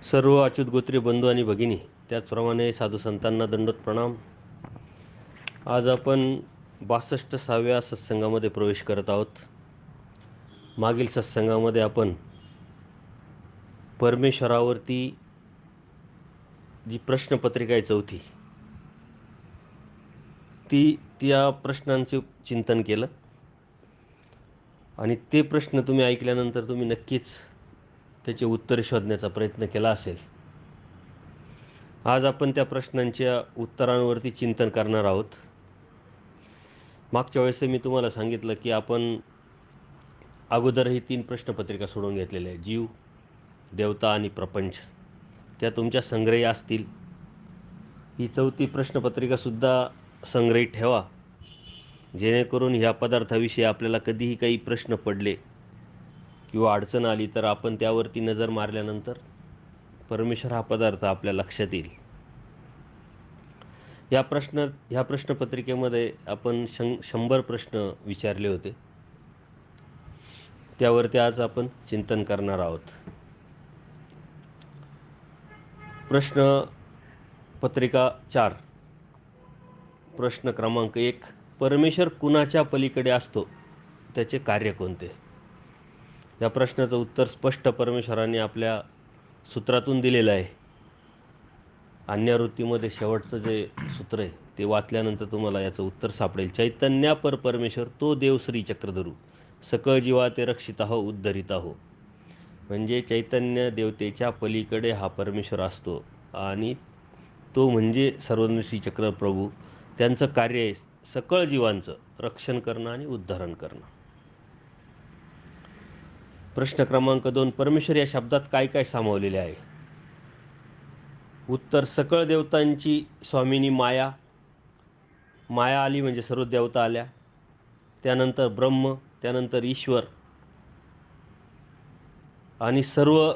सर्व अच्युत गोत्रे बंधू आणि भगिनी, त्याचप्रमाणे साधू संतांना दंडोत प्रणाम. आज आपण 62व्या सत्संगामध्ये प्रवेश करत आहोत. मागील सत्संगामध्ये आपण परमेश्वरावरती जी प्रश्नपत्रिका आहे चौथी, त्या प्रश्नांचे चिंतन केलं आणि ते प्रश्न तुम्ही ऐकल्यानंतर तुम्ही नक्कीच त्याचे उत्तर शोधण्याचा प्रयत्न केला असेल. आज आपण त्या प्रश्नांच्या उत्तरांवरती चिंतन करणार आहोत. मागच्या वेळेस मी तुम्हाला सांगितलं की आपण अगोदरही 3 प्रश्नपत्रिका सोडवून घेतलेल्या आहेत. जीव, देवता आणि प्रपंच. त्या तुमच्या संग्रही असतील. ही चौथी प्रश्नपत्रिकासुद्धा संग्रही ठेवा, जेणेकरून ह्या पदार्थाविषयी आपल्याला कधीही काही प्रश्न पडले किंवा अडचण आली तर आपण त्यावरती नजर मारल्यानंतर परमेश्वर हा पदार्थ आपल्या लक्षात येईल. ह्या प्रश्नपत्रिकेमध्ये आपण 100 प्रश्न विचारले होते. त्यावरती आज आपण चिंतन करणार आहोत. प्रश्न पत्रिका 4, प्रश्न क्रमांक 1, परमेश्वर कुणाच्या पलीकडे असतो, त्याचे कार्य कोणते? या प्रश्नाचं उत्तर स्पष्ट परमेश्वराने आपल्या सूत्रातून दिलेलं आहे. अन्यावृत्तीमध्ये शेवटचं जे सूत्र आहे ते वाचल्यानंतर तुम्हाला याचं उत्तर सापडेल. चैतन्यापर परमेश्वर तो देव श्री चक्रधरू, सकळ जीवा ते रक्षिता हो उद्धरिता हो. म्हणजे चैतन्य देवतेच्या पलीकडे हा परमेश्वर असतो आणि तो म्हणजे सर्वश्री चक्र प्रभू. त्यांचं कार्य आहे सकळ जीवांचं रक्षण करणं आणि उद्धारण करणं. प्रश्न क्रमांक 2, परमेश्वर या शब्दात काय काय सामावलेले आहे? उत्तर, सकळ देवतांची स्वामिनी माया. माया आली म्हणजे सर्व देवता आल्या. त्यानंतर ब्रह्म, त्यानंतर ईश्वर आणि सर्व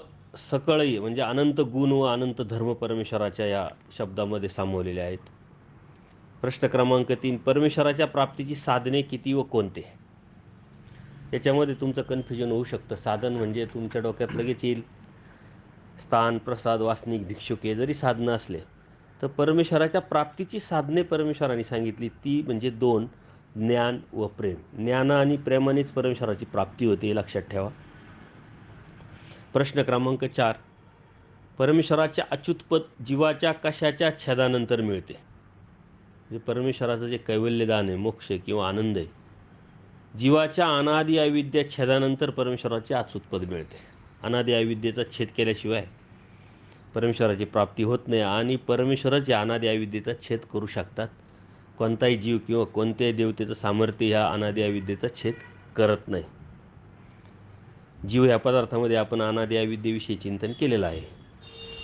सकळही म्हणजे अनंत गुण व अनंत धर्म परमेश्वराच्या या शब्दामध्ये सामावलेले आहेत. प्रश्न क्रमांक 3, परमेश्वराच्या प्राप्तीची साधने किती व कोणते? याच्यामध्ये तुमचं कन्फ्युजन होऊ शकतं. साधन म्हणजे तुमच्या डोक्यात लगेच येईल स्थान, प्रसाद, वासनिक, भिक्षुक हे जरी साधनं असले तर परमेश्वराच्या प्राप्तीची साधने परमेश्वराने सांगितली ती म्हणजे 2, ज्ञान व प्रेम. ज्ञान आणि प्रेमानेच परमेश्वराची प्राप्ती होते, हे लक्षात ठेवा. प्रश्न क्रमांक 4, परमेश्वराच्या अच्युतपद जीवाच्या कशाच्या छेदानंतर मिळते? म्हणजे परमेश्वराचं जे कैवल्यदान आहे, मोक्ष किंवा आनंद आहे, जीवाच्या अनादि अविद्या छेदानंतर परमेश्वराचे अच्युतपद मिळते. अनादि अविद्येचा छेद केल्याशिवाय परमेश्वराची प्राप्ती होत नाही आणि परमेश्वरच या अनादि अविद्येचा छेद करू शकतात. कोणताही जीव किंवा कोणत्याही देवतेचं सामर्थ्य ह्या अनादि अविद्येचा छेद करत नाही. जीव या पदार्थामध्ये आपण अनादि अविद्येविषयी चिंतन केलेलं आहे.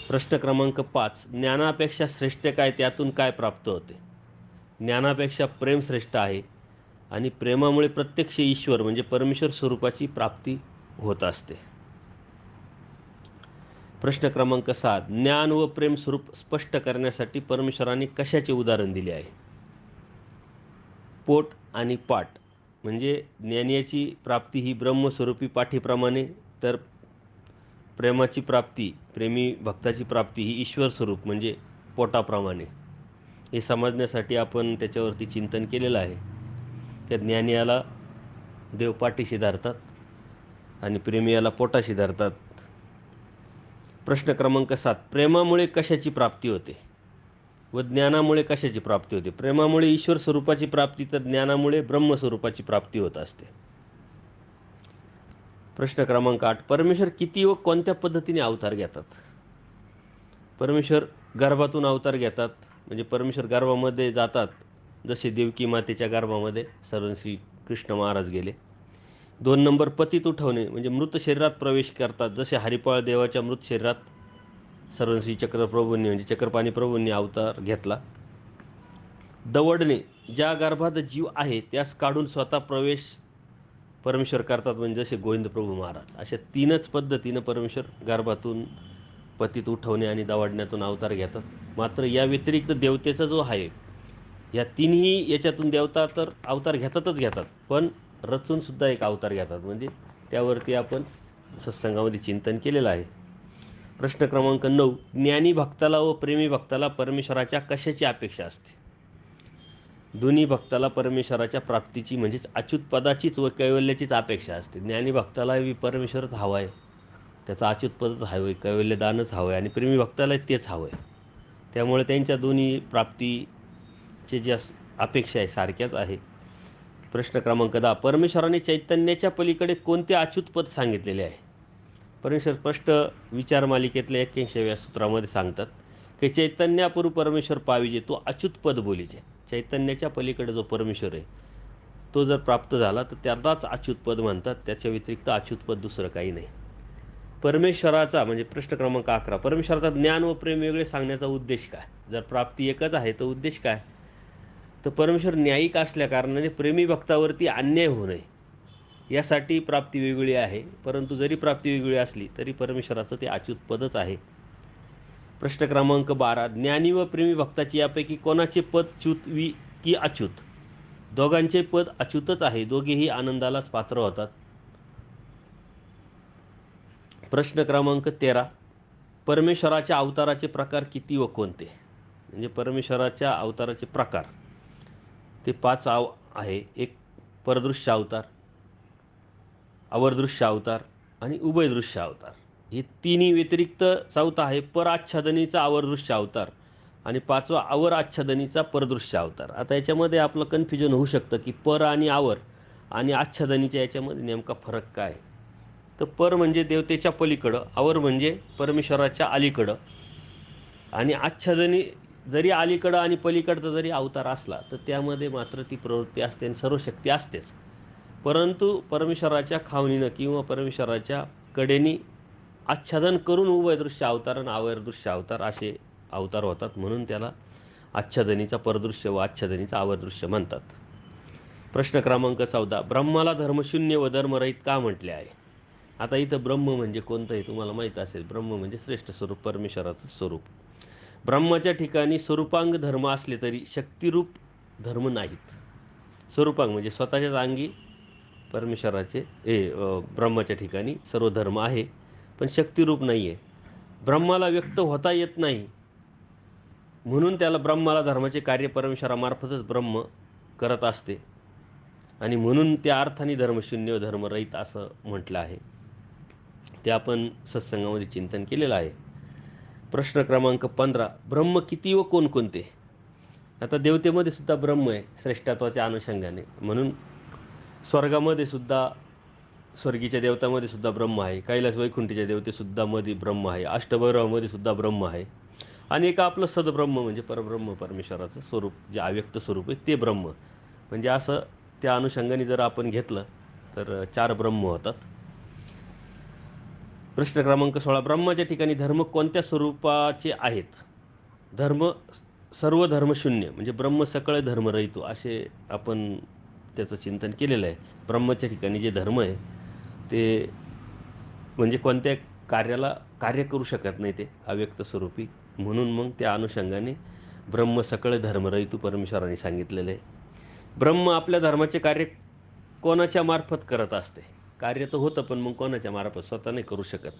प्रश्न क्रमांक 5, ज्ञानापेक्षा श्रेष्ठ काय, त्यातून काय प्राप्त होते? ज्ञानापेक्षा प्रेम श्रेष्ठ आहे आणि प्रेमामुळे प्रत्यक्ष ईश्वर म्हणजे परमेश्वर स्वरूपाची प्राप्ती होत असते. प्रश्न क्रमांक 7, ज्ञान व प्रेम स्वरूप स्पष्ट करण्यासाठी परमेश्वराने कशाचे उदाहरण दिले आहे? पोट आणि पाठ. म्हणजे ज्ञानाची प्राप्ती ही ब्रह्मस्वरूपी पाठीप्रमाणे, तर प्रेमाची प्राप्ती, प्रेमी भक्ताची प्राप्ती ही ईश्वर स्वरूप म्हणजे पोटाप्रमाणे. हे समजण्यासाठी आपण त्याच्यावरती चिंतन केलेलं आहे. त्या ज्ञानी याला देव पाठीशी धरतात आणि प्रेमी याला पोटाशी धरतात. प्रश्न क्रमांक 7, प्रेमामुळे कशाची प्राप्ती होते व ज्ञानामुळे कशाची प्राप्ती होते? प्रेमामुळे ईश्वर स्वरूपाची प्राप्ती, तर ज्ञानामुळे ब्रह्मस्वरूपाची प्राप्ती होत असते. प्रश्न क्रमांक 8, परमेश्वर किती व कोणत्या पद्धतीने अवतार घेतात? परमेश्वर गर्भातून अवतार घेतात. म्हणजे परमेश्वर गर्भामध्ये जातात, जसे देवकी मातेच्या गर्भामध्ये सर्वश्री कृष्ण महाराज गेले. 2 नंबर, पतित उठवणे म्हणजे मृत शरीरात प्रवेश करतात, जसे हरिपाळ देवाच्या मृत शरीरात सर्वश्री चक्रप्रभूंनी म्हणजे चक्रपाणी प्रभूंनी अवतार घेतला. दवडणे, ज्या गर्भात जीव आहे त्यास काढून स्वतः प्रवेश परमेश्वर करतात, म्हणजे जसे गोविंद प्रभू महाराज. अशा 3च पद्धतीनं परमेश्वर गर्भातून, पतित उठवणे आणि दवाडण्यातून अवतार घेतात. मात्र या व्यतिरिक्त देवतेचा जो आहे, या तिन्ही याच्यातून देवता तर अवतार घेतात, पण रचूनसुद्धा एक अवतार घेतात. म्हणजे त्यावरती आपण सत्संगामध्ये चिंतन केलेलं आहे. प्रश्न क्रमांक 9, ज्ञानी भक्ताला व प्रेमी भक्ताला परमेश्वराच्या कशाची अपेक्षा असते? दोन्ही भक्ताला परमेश्वराच्या प्राप्तीची म्हणजेच अच्युत पदाचीच व कैवल्याचीच अपेक्षा असते. ज्ञानी भक्तालाही परमेश्वरच हवा आहे, त्याचं अच्युत पदच हवं आहे, कैवल्यदानच हवं आहे आणि प्रेमी भक्तालाही तेच हवं आहे. त्यामुळे त्यांच्या दोन्ही प्राप्तीचे ज्या अपेक्षा आहे सारख्याच आहे. प्रश्न क्रमांक 10, परमेश्वराने चैतन्याच्या पलीकडे कोणते अच्युत पद सांगितलेले आहे? परमेश्वर स्पष्ट विचार मालिकेतल्या 81व्या सूत्रामध्ये सांगतात की चैतन्यापूर्व परमेश्वर पाविजे तो अच्युत पद बोलीचे. चैतन्याच्या पलीकडे जो परमेश्वर आहे तो जर प्राप्त झाला तर त्यालाच अच्युत पद म्हणतात. त्याच्या व्यतिरिक्त अच्युत पद दुसरं काही नाही. परमेश्वराचा म्हणजे प्रश्न क्रमांक 11, परमेश्वराचा ज्ञान व प्रेम वेगळे सांगण्याचा उद्देश काय? जर प्राप्ती एकच आहे तर उद्देश काय? तर परमेश्वर न्यायिक असल्याकारणाने प्रेमी भक्तावरती अन्याय होऊ नये यासाठी प्राप्ती वेगळी आहे. परंतु जरी प्राप्ती वेगळी असली तरी परमेश्वराचं ते अच्युत पदच आहे. प्रश्न क्रमांक 12, ज्ञानी व प्रेमी भक्ताची यापैकी कोणाचे पद च्युत की अच्युत? दोघांचे पद अच्युतच आहे. दोघेही आनंदालाच पात्र होतात. प्रश्न क्रमांक 13, परमेश्वराच्या अवताराचे प्रकार किती व कोणते? म्हणजे परमेश्वराच्या अवताराचे प्रकार ते 5 आहे. एक परदृश्य अवतार, अवरदृश्य अवतार आणि उभयदृश्य अवतार. हे तिन्ही व्यतिरिक्त चौथा आहे पराच्छादनीचा अवरदृश्य अवतार आणि 5वा अवर आच्छादनीचा परदृश्य अवतार. आता याच्यामध्ये आपलं कन्फ्युजन होऊ शकतं की पर आणि आवर आणि आच्छादनीच्या याच्यामध्ये नेमका फरक काय? तर पर म्हणजे देवतेच्या पलीकडं, आवर म्हणजे परमेश्वराच्या अलीकडं आणि आच्छादनी जरी अलीकडं आणि पलीकडचा जरी अवतार असला तर त्यामध्ये मात्र ती प्रवृत्ती असते आणि सर्व शक्ती असतेच. परंतु परमेश्वराच्या खावणीनं किंवा परमेश्वराच्या कडेनी आच्छादन करून उभयदृश्य अवतार आणि अवरदृश्य अवतार असे अवतार होतात. म्हणून त्याला आच्छादनीचा परदृश्य व आच्छादनीचा अवरदृश्य म्हणतात. प्रश्न क्रमांक 14, ब्रह्माला धर्मशून्य व धर्मरहित का म्हटले आहे? आता इथं ब्रह्म म्हणजे कोणतं आहे तुम्हाला माहीत असेल. ब्रह्म म्हणजे श्रेष्ठ स्वरूप, परमेश्वराचं स्वरूप. ब्रह्माच्या ठिकाणी स्वरूपांग धर्म असले तरी शक्तिरूप धर्म नाहीत. स्वरूपांग म्हणजे स्वतःच्याच अंगी परमेश्वराचे ब्रह्माच्या ठिकाणी सर्व धर्म आहे पण शक्तिरूप नाही आहे. ब्रह्माला व्यक्त होता येत नाही म्हणून त्याला ब्रह्माला धर्माचे कार्य परमेश्वरामार्फतच ब्रह्म करत असते आणि म्हणून त्या अर्थाने धर्मशून्य व धर्मरहित असं म्हटलं आहे. ते आपण सत्संगामध्ये चिंतन केलेलं आहे. प्रश्न क्रमांक 15, ब्रह्म किती व कोणकोणते? आता देवतेमध्ये सुद्धा ब्रह्म आहे श्रेष्ठत्वाच्या अनुषंगाने. म्हणून स्वर्गामध्ये सुद्धा स्वर्गीच्या देवतामध्ये सुद्धा ब्रह्म आहे. कैलास वैकुंठीच्या देवतेसुद्धा मध्ये ब्रह्म आहे. अष्टभैरवामध्ये सुद्धा ब्रह्म आहे. आणि एक आपलं सदब्रह्म म्हणजे परब्रह्म परमेश्वराचं स्वरूप जे अव्यक्त स्वरूप आहे ते ब्रह्म. म्हणजे असं त्या अनुषंगाने जर आपण घेतलं तर 4 ब्रह्म होतात. प्रश्न क्रमांक 16, ब्रह्माच्या ठिकाणी धर्म कोणत्या स्वरूपाचे आहेत? धर्म सर्व धर्मशून्य म्हणजे ब्रह्म सकळ धर्मरहित असे आपण त्याचं चिंतन केलेलं आहे. ब्रह्माच्या ठिकाणी जे धर्म आहे ते म्हणजे कोणत्या कार्याला कार्य करू शकत नाही, ते अव्यक्त स्वरूपी. म्हणून मग त्या अनुषंगाने ब्रह्म सकळ धर्मरहित परमेश्वराने सांगितलेलं आहे. ब्रह्म आपल्या धर्माचे कार्य कोणाच्या मार्फत करत असते? कार्य तर होतं पण मग कोणाच्या मार्फत? स्वतः नाही करू शकत.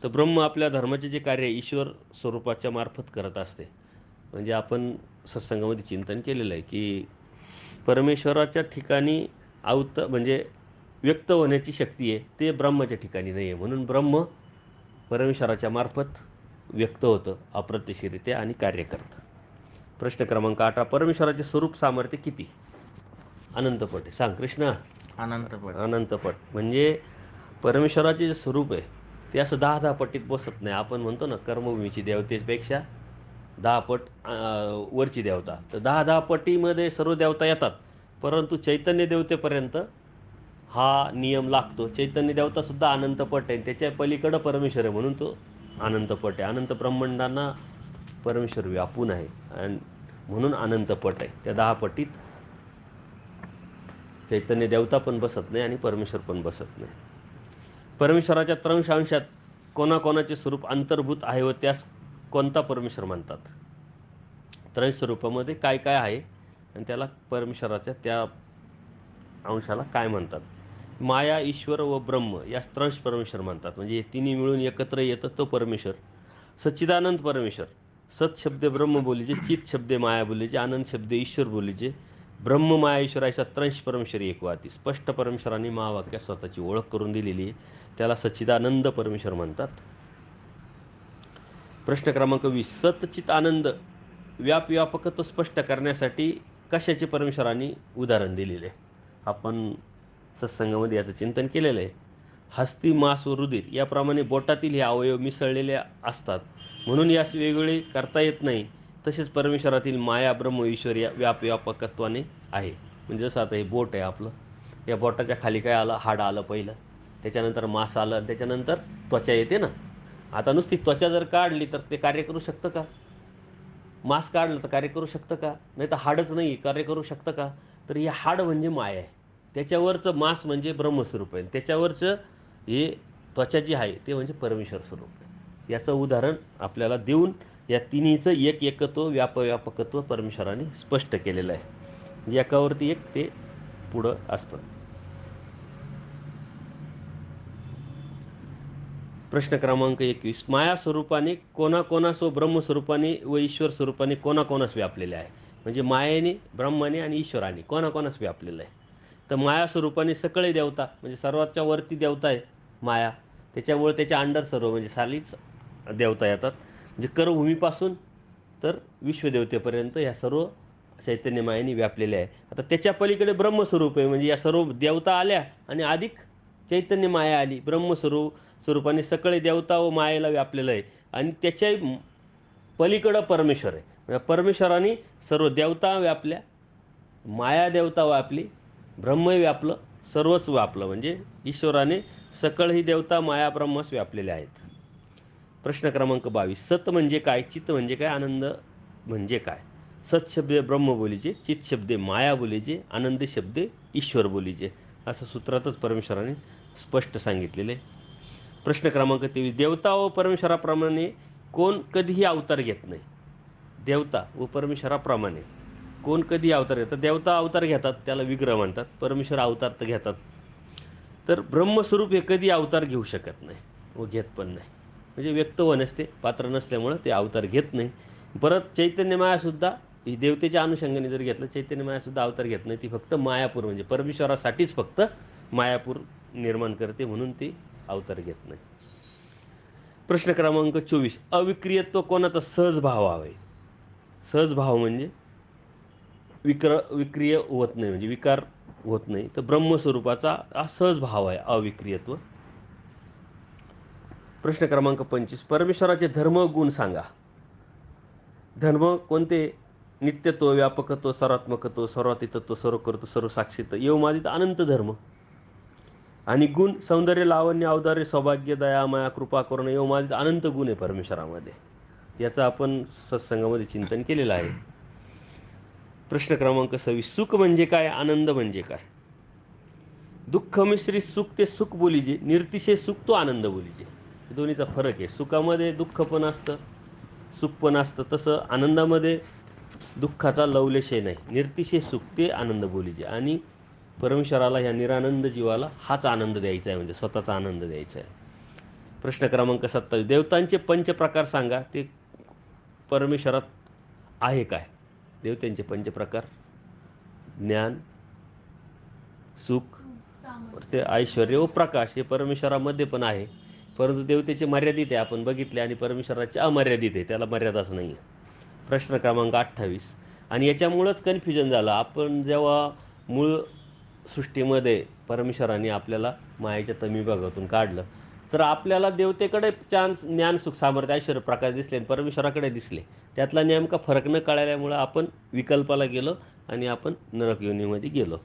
तर ब्रह्म आपल्या धर्माचे जे कार्य ईश्वर स्वरूपाच्या मार्फत करत असते. म्हणजे आपण सत्संगामध्ये चिंतन केलेलं आहे की परमेश्वराच्या ठिकाणी म्हणजे व्यक्त होण्याची शक्ती आहे ते ब्रह्माच्या ठिकाणी नाही आहे. म्हणून ब्रह्म परमेश्वराच्या मार्फत व्यक्त होतं अप्रत्यक्षरित्या आणि कार्य करतं. प्रश्न क्रमांक 18, परमेश्वराचे स्वरूप सामर्थ्य किती? अनंतपट आहे. सांग कृष्णा. अनंतपट. अनंतपट म्हणजे परमेश्वराचे जे स्वरूप आहे ते असं 10-10 पटीत बसत नाही. आपण म्हणतो ना कर्मभूमीची देवतेपेक्षा 10 पट वरची देवता. तर 10-10 पटीमध्ये सर्व देवता येतात. परंतु चैतन्य देवतेपर्यंत हा नियम लागतो. चैतन्य देवतासुद्धा अनंतपट आहे. त्याच्या पलीकडं परमेश्वर आहे म्हणून तो अनंतपट आहे. अनंत ब्रह्मांडांना परमेश्वर व्यापून आहे आणि म्हणून अनंतपट आहे. त्या 10 पटीत चैतन्य देवता पण बसत नाही आणि परमेश्वर पण बसत नाही. परमेश्वराच्या त्रंश अंशात कोणाकोणाचे स्वरूप अंतर्भूत आहे व त्यास कोणता परमेश्वर म्हणतात? त्रंश स्वरूपामध्ये काय काय आहे आणि त्याला परमेश्वराच्या त्या अंशाला काय म्हणतात? माया, ईश्वर व ब्रह्म या त्रंश परमेश्वर म्हणतात. म्हणजे हे तिन्ही मिळून एकत्र येतं तो परमेश्वर. सच्चिदानंद परमेश्वर. सत शब्दे ब्रह्म बोलीचे, चित शब्दे माया बोलीचे, आनंद शब्दे ईश्वर बोलीचे. ब्रह्म माया ईश्वर आहे 87 परमेश्वरी एकवाती. स्पष्ट परमेश्वरांनी महावाक्यात स्वतःची ओळख करून दिलेली आहे, त्याला सच्चिदानंद परमेश्वर म्हणतात. प्रश्न क्रमांक 20. सतचित आनंद व्यापकत्व स्पष्ट करण्यासाठी कशाचे परमेश्वरांनी उदाहरण दिलेले आहे? आपण सत्संगामध्ये याचं चिंतन केलेलं आहे. हस्ती, मांस व रुधिर याप्रमाणे बोटातील हे अवयव मिसळलेले असतात, म्हणून यास वेगवेगळे करता येत नाही. तसेच परमेश्वरातील माया ब्रह्म ईश्वर या व्यापकत्वाने आहे. म्हणजे जसं आता हे बोट आहे आपलं, या बोटाच्या खाली काय आलं? हाड आलं पहिलं, त्याच्यानंतर मांस आलं आणि त्याच्यानंतर त्वचा येते ना. आता नुसती त्वचा जर काढली तर ते कार्य करू शकतं का? मांस काढलं तर कार्य करू शकतं का? नाही तर हाडच नाही कार्य करू शकतं का? तर हे हाड म्हणजे माया आहे, त्याच्यावरचं मांस म्हणजे ब्रह्मस्वरूप आहे, त्याच्यावरचं हे त्वचा जी आहे ते म्हणजे परमेश्वर स्वरूप आहे. याचं उदाहरण आपल्याला देऊन या तिन्हीचं एक एकत्व व्यापकत्व परमेश्वराने स्पष्ट केलेलं आहे. म्हणजे एकावरती एक ते पुढं असतं. प्रश्न क्रमांक 21. माया स्वरूपाने कोणाकोणास व ब्रह्मस्वरूपाने व ईश्वर स्वरूपाने कोणाकोणास व्यापलेले आहे? म्हणजे मायेने, ब्रह्माने आणि ईश्वराने कोणाकोणास व्यापलेलं आहे? तर माया स्वरूपाने सकळे देवता, म्हणजे सर्वातच्या वरती देवता आहे माया, त्याच्यामुळे त्याच्या अंडर सर्व म्हणजे सालीच देवता येतात. म्हणजे करभूमीपासून तर विश्वदेवतेपर्यंत या सर्व चैतन्य मायेने व्यापलेले आहे. आता त्याच्या पलीकडे ब्रह्मस्वरूप आहे, म्हणजे या सर्व देवता आल्या आणि अधिक चैतन्य माया आली. स्वरूपाने सकळे देवता व मायेला व्यापलेलं आहे. आणि त्याच्या पलीकडं परमेश्वर आहे. म्हणजे परमेश्वराने सर्व देवता व्यापल्या, माया देवता व्यापली, ब्रह्म व्यापलं, सर्वच व्यापलं. म्हणजे ईश्वराने सकळ ही देवता माया ब्रह्मस व्यापलेले आहेत. प्रश्न क्रमांक 22. सत म्हणजे काय? चित्त म्हणजे काय? आनंद म्हणजे काय? सत शब्दे ब्रह्म बोलीचे, चित शब्दे माया बोलीचे, आनंद शब्दे ईश्वर बोलीचे, असं सूत्रातच परमेश्वराने स्पष्ट सांगितलेले. प्रश्न क्रमांक 23. देवता व परमेश्वराप्रमाणे कोण कधीही अवतार घेत नाही. देवता व परमेश्वराप्रमाणे कोण कधी अवतार घेतात? देवता अवतार घेतात, त्याला विग्रह म्हणतात. परमेश्वर अवतार तर घेतात. तर ब्रह्मस्वरूप हे कधी अवतार घेऊ शकत नाही व घेत पण नाही. म्हणजे व्यक्त होण्यास ते पात्र नसल्यामुळं ते अवतार घेत नाही. परत चैतन्यमायासुद्धा ही देवतेच्या अनुषंगाने जर घेतलं, चैतन्यमायासुद्धा अवतार घेत नाही. ती फक्त मायापूर म्हणजे परमेश्वरासाठीच फक्त मायापूर निर्माण करते, म्हणून ती अवतार घेत नाही. प्रश्न क्रमांक 24. अविक्रियत्व कोणाचा? सहज भाव आहे. सहज भाव म्हणजे विक्रिय होत नाही, म्हणजे विकार होत नाही. तर ब्रह्मस्वरूपाचा हा सहज भाव आहे अविक्रियत्व. प्रश्न क्रमांक 25. परमेश्वराचे धर्म गुण सांगा. धर्म कोणते? नित्यत्व, व्यापकत्व, सर्वात्मकत्व, सर्वातीतत्व, सर्वकर्तृ, सर्वसाक्षित्व, एवमादित अनंत धर्म. आणि गुण सौंदर्य, लावण्य, औदार्य, सौभाग्य, दया, माया, कृपा, करुणा, एवमादित अनंत गुण आहे परमेश्वरामध्ये. याचं आपण सत्संगामध्ये चिंतन केलेलं आहे. प्रश्न क्रमांक 26. सुख म्हणजे काय? आनंद म्हणजे काय? दुःख मिश्रित सुख ते सुख बोलीजे, निर्तिशय सुख तो आनंद बोलीजे. दोन्हीचा फरक आहे. सुखामध्ये दुःख पण असतं, सुख पण असतं. तसं आनंदामध्ये दुःखाचा लवलेशय नाही. निर्तिशय सुख ते आनंद बोलीजे. आणि परमेश्वराला ह्या निरानंद जीवाला हाच आनंद द्यायचा आहे, म्हणजे स्वतःचा आनंद द्यायचा आहे. प्रश्न क्रमांक 27. देवतांचे पंचप्रकार सांगा. ते परमेश्वरात आहे काय? देवतांचे पंचप्रकार: ज्ञान, सुख, ते ऐश्वर्य व प्रकाश. हे परमेश्वरामध्ये पण आहे, परंतु देवतेचे मर्यादित आहे, आपण बघितले. आणि परमेश्वराचे अमर्यादित आहे, त्याला मर्यादाच नाही आहे. प्रश्न क्रमांक 28. आणि याच्यामुळंच कन्फ्युजन झालं. आपण जेव्हा मूळ सृष्टीमध्ये परमेश्वराने आपल्याला मायेच्या तमी भागातून काढलं, तर आपल्याला देवतेकडे ज्ञान, सुख, सामर्थ्य, ऐश्वर्य, प्रकाश दिसले आणि परमेश्वराकडे दिसले. त्यातला नेमका फरक न कळल्यामुळं आपण विकल्पाला गेलो आणि आपण नरक योनीमध्ये गेलो.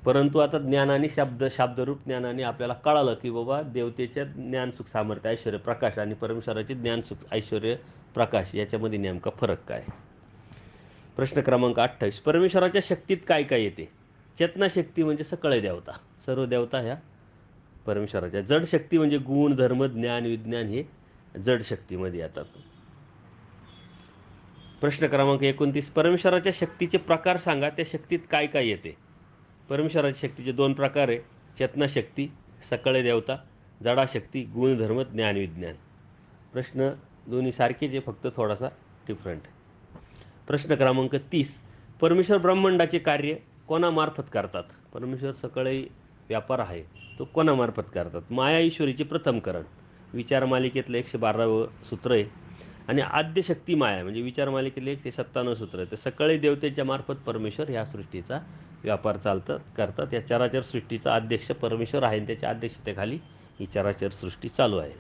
परंतु आता ज्ञानाने शाब्दरूप ज्ञानाने आपल्याला कळालं की बाबा देवतेच्या ज्ञान, सुख, सामर्थ्य, ऐश्वर्य, प्रकाश आणि परमेश्वराचे ज्ञान, सुख, ऐश्वर्य, प्रकाश याच्यामध्ये नेमका फरक काय? प्रश्न क्रमांक 28. परमेश्वराच्या शक्तीत काय काय येते? चेतनाशक्ती म्हणजे सकळे देवता, सर्व देवता ह्या परमेश्वराच्या. जड शक्ती म्हणजे गुण, धर्म, ज्ञान, विज्ञान हे जड शक्तीमध्ये येतात. प्रश्न क्रमांक 29. परमेश्वराच्या शक्तीचे प्रकार सांगा. त्या शक्तीत काय काय येते? परमेश्वराच्या शक्तीचे 2 प्रकार आहे: चेतनाशक्ती, सकळे देवता; जडाशक्ती, गुणधर्म, ज्ञान, विज्ञान. प्रश्न दोन्ही सारखेच आहे, फक्त थोडासा डिफरंट आहे. प्रश्न क्रमांक 30. परमेश्वर ब्रह्मांडाचे कार्य कोणामार्फत करतात? परमेश्वर सकळही व्यापार आहे, तो कोणामार्फत करतात? माया ईश्वरीचे प्रथमकरण विचार मालिकेतलं 112वं सूत्र आहे आणि आद्यशक्ती माया म्हणजे विचार मालिकेतलं 157 सूत्र आहे. तर सकळही देवतेच्या मार्फत परमेश्वर ह्या सृष्टीचा व्यापार करतात. या चराचर सृष्टीचा अध्यक्ष परमेश्वर आहे आणि त्याच्या अध्यक्षतेखाली ही चराचर सृष्टी चालू आहे.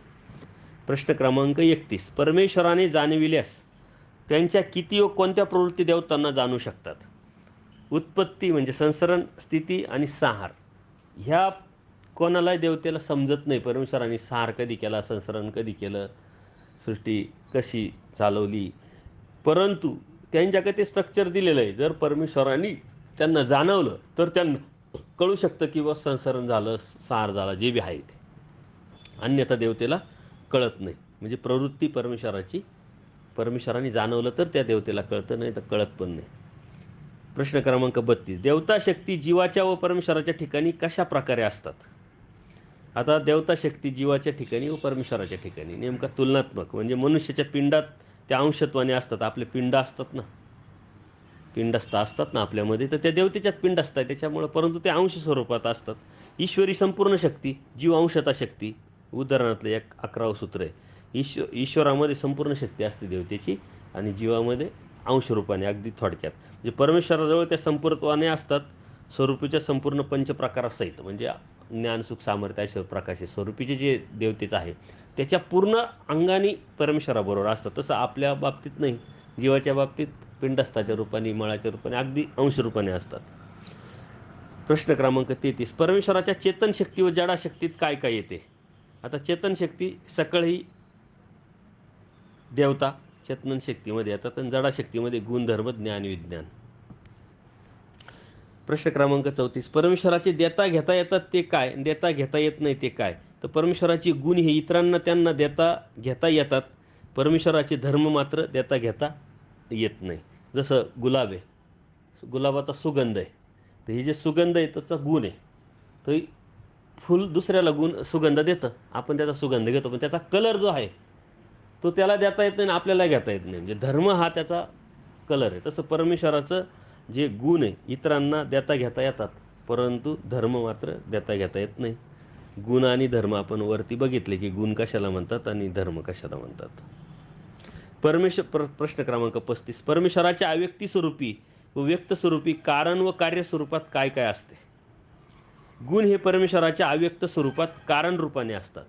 प्रश्न क्रमांक 31. परमेश्वराने जाणविल्यास त्यांच्या किती व कोणत्या प्रवृत्ती देवतांना जाणू शकतात? उत्पत्ती म्हणजे संसरण, स्थिती आणि संहार ह्या कोणालाही देवतेला समजत नाही. परमेश्वराने संहार कधी केला, संसरण कधी केलं, सृष्टी कशी चालवली, परंतु त्यांच्याकडे ते स्ट्रक्चर दिलेलं आहे. जर परमेश्वराने त्यांना जाणवलं तर त्यांना कळू शकतं की संसरण झालं, संहार झाला, जे बी आहे ते. अन्यथा देवतेला कळत नाही. म्हणजे प्रवृत्ती परमेश्वराने जाणवलं तर त्या देवतेला कळतं, नाही तर कळत पण नाही. प्रश्न क्रमांक 32. देवता शक्ती जीवाच्या व परमेश्वराच्या ठिकाणी कशा प्रकारे असतात? आता देवता शक्ती जीवाच्या ठिकाणी व परमेश्वराच्या ठिकाणी नेमका तुलनात्मक म्हणजे मनुष्याच्या पिंडात त्या अंशत्वाने असतात. आपले पिंड असतात ना, पिंडस्थ असतात ना आपल्यामध्ये, तर त्या देवतेच्यात पिंड असतात त्याच्यामुळं, परंतु ते अंश स्वरूपात असतात. ईश्वरी संपूर्ण शक्ती, जीव अंशता शक्ती, उदाहरणातलं 11वं सूत्र आहे. ईश्वरामध्ये संपूर्ण शक्ती असते देवतेची आणि जीवामध्ये अंशरूपाने, अगदी थोडक्यात. म्हणजे परमेश्वराजवळ त्या संपूर्णत्वाने असतात, स्वरूपीच्या संपूर्ण पंचप्रकारासहित. म्हणजे ज्ञान, सुख, सामर्थ्य, ऐश्वर्य, प्रकाश हे स्वरूपीचे जे देवतेचं आहे त्याच्या पूर्ण अंगाने परमेश्वराबरोबर असतात. तसं आपल्या बाबतीत नाही. जीवाच्या बाबतीत पिंडस्थाच्या रूपाने, मळाच्या रूपाने, अगदी अंशरूपाने असतात. प्रश्न क्रमांक 33. परमेश्वराच्या चेतन शक्ती व जडा शक्तीत काय काय येते? आता चेतन शक्ती सकळही देवता चेतन शक्तीमध्ये येतात आणि जडा शक्तीमध्ये गुणधर्म, ज्ञान, विज्ञान. प्रश्न क्रमांक 34. परमेश्वराचे देता घेता येतात ते काय, देता घेता येत नाही ते काय? तर परमेश्वराचे गुण हे इतरांना त्यांना देता घेता येतात. परमेश्वराचे धर्म मात्र देता घेता येत नाही. जसं गुलाब आहे, गुलाबाचा सुगंध आहे, तर हे जे सुगंध आहे त्याचा गुण आहे, तर फुल दुसऱ्याला सुगंध देतं, आपण त्याचा सुगंध घेतो, पण त्याचा कलर जो आहे तो त्याला देता येत नाही आणि आपल्याला घेता येत नाही. म्हणजे धर्म हा त्याचा कलर आहे. तसं परमेश्वराचं जे गुण आहे इतरांना देता घेता येतात, परंतु धर्म मात्र देता घेता येत नाही. गुण आणि धर्म आपण वरती बघितले की गुण कशाला म्हणतात आणि धर्म कशाला म्हणतात. प्रश्न क्रमांक 35. परमेश्वराच्या अव्यक्ती स्वरूपी व व्यक्त स्वरूपी कारण व कार्य स्वरूपात काय काय असते? गुण हे परमेश्वराच्या अव्यक्त स्वरूपात कारण रूपाने असतात.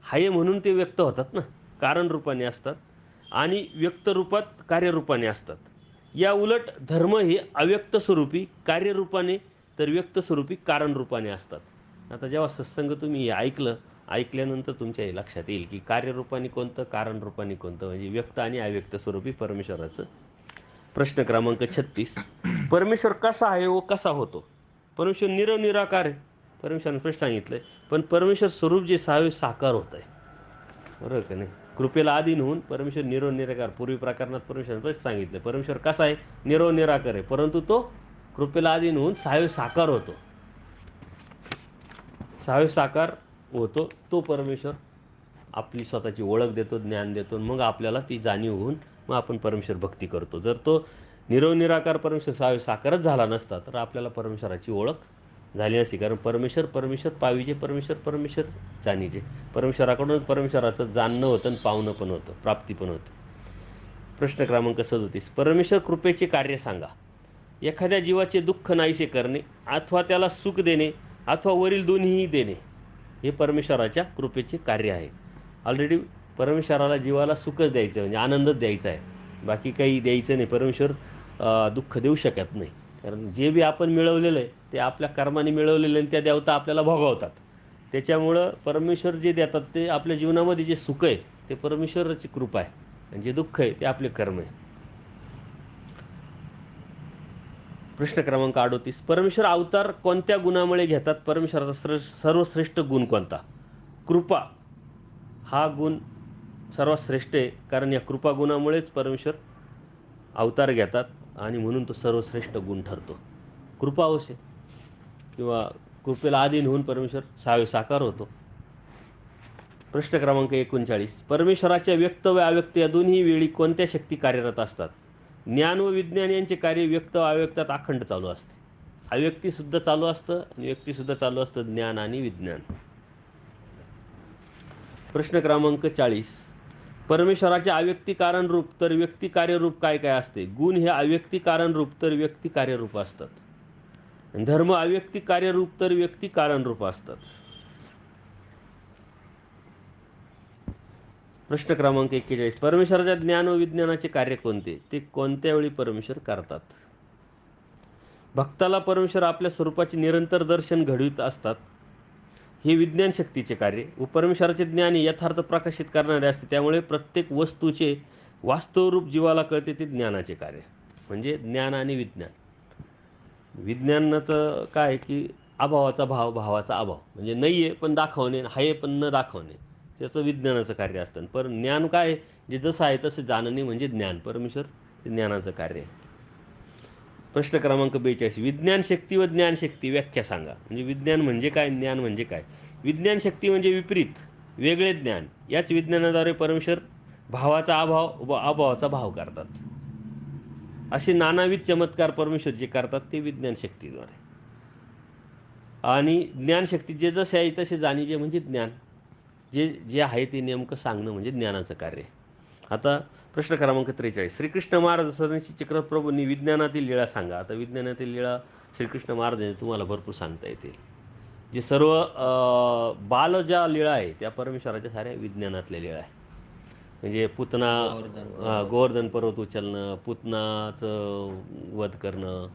हाय म्हणून ते व्यक्त होतात ना, कारण रूपाने असतात आणि व्यक्त रूपात कार्यरूपाने असतात. या उलट धर्म हे अव्यक्त स्वरूपी कार्यरूपाने तर व्यक्त स्वरूपी कारण रूपाने असतात. आता जेव्हा सत्संग तुम्ही हे ऐकल्यानंतर तुमच्या हे लक्षात येईल की कार्यरूपाने कोणतं, कारण रूपाने कोणतं, म्हणजे व्यक्त आणि अव्यक्त स्वरूपी परमेश्वराचं. प्रश्न क्रमांक 36. परमेश्वर कसा आहे व कसा होतो? परमेश्वर निराकार आहे, परमेश्वराने स्पष्ट सांगितलंय, पण परमेश्वर स्वरूप जे साकार होत आहे, बरोबर का नाही? कृपेला अधीन होऊन परमेश्वर निराकार. पूर्वी प्रकरणात परमेश्वराने स्पष्ट सांगितलं परमेश्वर कसा आहे, निराकार आहे, परंतु तो कृपेला अधीन होऊन साकार होतो. साकार होतो तो परमेश्वर आपली स्वतःची ओळख देतो, ज्ञान देतो, मग आपल्याला ती जाणीव होऊन मग आपण परमेश्वर भक्ती करतो. जर तो निराकार परमेश्वर साकारच झाला नसता तर आपल्याला परमेश्वराची ओळख झाली नसती. कारण परमेश्वर पाविजे, परमेश्वर जाणीजे. परमेश्वराकडूनच परमेश्वराचं जाणणं होतं आणि पावणं पण होतं, प्राप्ती पण होतं. प्रश्न क्रमांक 37. परमेश्वर कृपेचे कार्य सांगा. एखाद्या जीवाचे दुःख नाहीसे करणे अथवा त्याला सुख देणे अथवा वरील दोन्हीही देणे हे परमेश्वराच्या कृपेचे कार्य आहे. ऑलरेडी परमेश्वराला जीवाला सुखच द्यायचं, म्हणजे आनंदच द्यायचा आहे, बाकी काही द्यायचं नाही. परमेश्वर दुःख देऊ शकत नाही, कारण जे बी आपण मिळवलेलं आहे ते आपल्या कर्माने मिळवलेलं आहे, त्या देवता आपल्याला भोगवतात. त्याच्यामुळं परमेश्वर जे देतात ते आपल्या जीवनामध्ये जे सुख आहे ते परमेश्वराची कृपा आहे आणि जे दुःख आहे ते आपले कर्म आहे. प्रश्न क्रमांक 38. परमेश्वर अवतार कोणत्या गुणामुळे घेतात? परमेश्वराचा सर्वश्रेष्ठ गुण कोणता? कृपा हा गुण सर्वात श्रेष्ठ आहे, कारण या कृपा गुणामुळेच परमेश्वर अवतार घेतात आणि म्हणून तो सर्वश्रेष्ठ गुण ठरतो. कृपा अवश्य किंवा कृपेला अधीन होऊन परमेश्वर साकार होतो. प्रश्न क्रमांक 39. परमेश्वराच्या व्यक्त व अव्यक्त या दोन्ही वेळी कोणत्या शक्ती कार्यरत असतात? ज्ञान व विज्ञान यांचे कार्य व्यक्त व अव्यक्तात अखंड चालू असते. अव्यक्तीसुद्धा चालू असतं आणि व्यक्तीसुद्धा चालू असतं, ज्ञान आणि विज्ञान. प्रश्न क्रमांक 40. परमेश्वराचे अव्यक्ती कारण रूप तर व्यक्ती कार्यरूप काय काय असते? गुण हे अव्यक्ती कारण रूप तर व्यक्ती कार्यरूप असतात. धर्म अव्यक्ती कार्यरूप तर व्यक्ती कारणरूप असतात. प्रश्न क्रमांक 41. परमेश्वराच्या ज्ञान व विज्ञानाचे कार्य कोणते? ते कोणत्या वेळी परमेश्वर करतात? भक्ताला परमेश्वर आपल्या स्वरूपाचे निरंतर दर्शन घडवित असतात, हे विज्ञान शक्तीचे कार्य. व परमेश्वराचे ज्ञान हे यथार्थ प्रकाशित करणारे असते, त्यामुळे प्रत्येक वस्तूचे वास्तव रूप जीवाला कळते, ते ज्ञानाचे कार्य. म्हणजे ज्ञान आणि विज्ञान. विज्ञानाचं काय की अभावाचा भाव, भावाचा अभाव, म्हणजे नाही आहे पण दाखवणे, आहे पण न दाखवणे, त्याचं विज्ञानाचं कार्य असतं. पण ज्ञान काय, जे जसं आहे तसं जाणणे म्हणजे ज्ञान. परमेश्वर हे ज्ञानाचं कार्य आहे. प्रश्न क्रमांक 42. विज्ञान शक्ती व ज्ञानशक्ती व्याख्या सांगा. म्हणजे विज्ञान म्हणजे काय, ज्ञान म्हणजे काय? विज्ञान शक्ती म्हणजे विपरीत, वेगळे ज्ञान. याच विज्ञानाद्वारे परमेश्वर भावाचा अभाव व अभावाचा भाव करतात. असे नानाविध चमत्कार परमेश्वर जे करतात ते विज्ञान शक्तीद्वारे. आणि ज्ञानशक्ती जे जसे आहे तसे जाणीजे म्हणजे ज्ञान. जे जे आहे ते नेमकं सांगणं म्हणजे ज्ञानाचं कार्य. आता प्रश्न क्रमांक 43. श्रीकृष्ण महाराज सरंशी चक्रप्रभूंनी विज्ञानातील लीळा सांगा. आता विज्ञानातील लीळा श्रीकृष्ण महाराजांनी तुम्हाला भरपूर सांगता येतील. जे सर्व बाल ज्या लीळा आहे त्या परमेश्वराच्या साऱ्या विज्ञानातल्या लीळा आहे. म्हणजे पुतना, गोवर्धन पर्वत उचलणं, पुतनाचं वध करणं,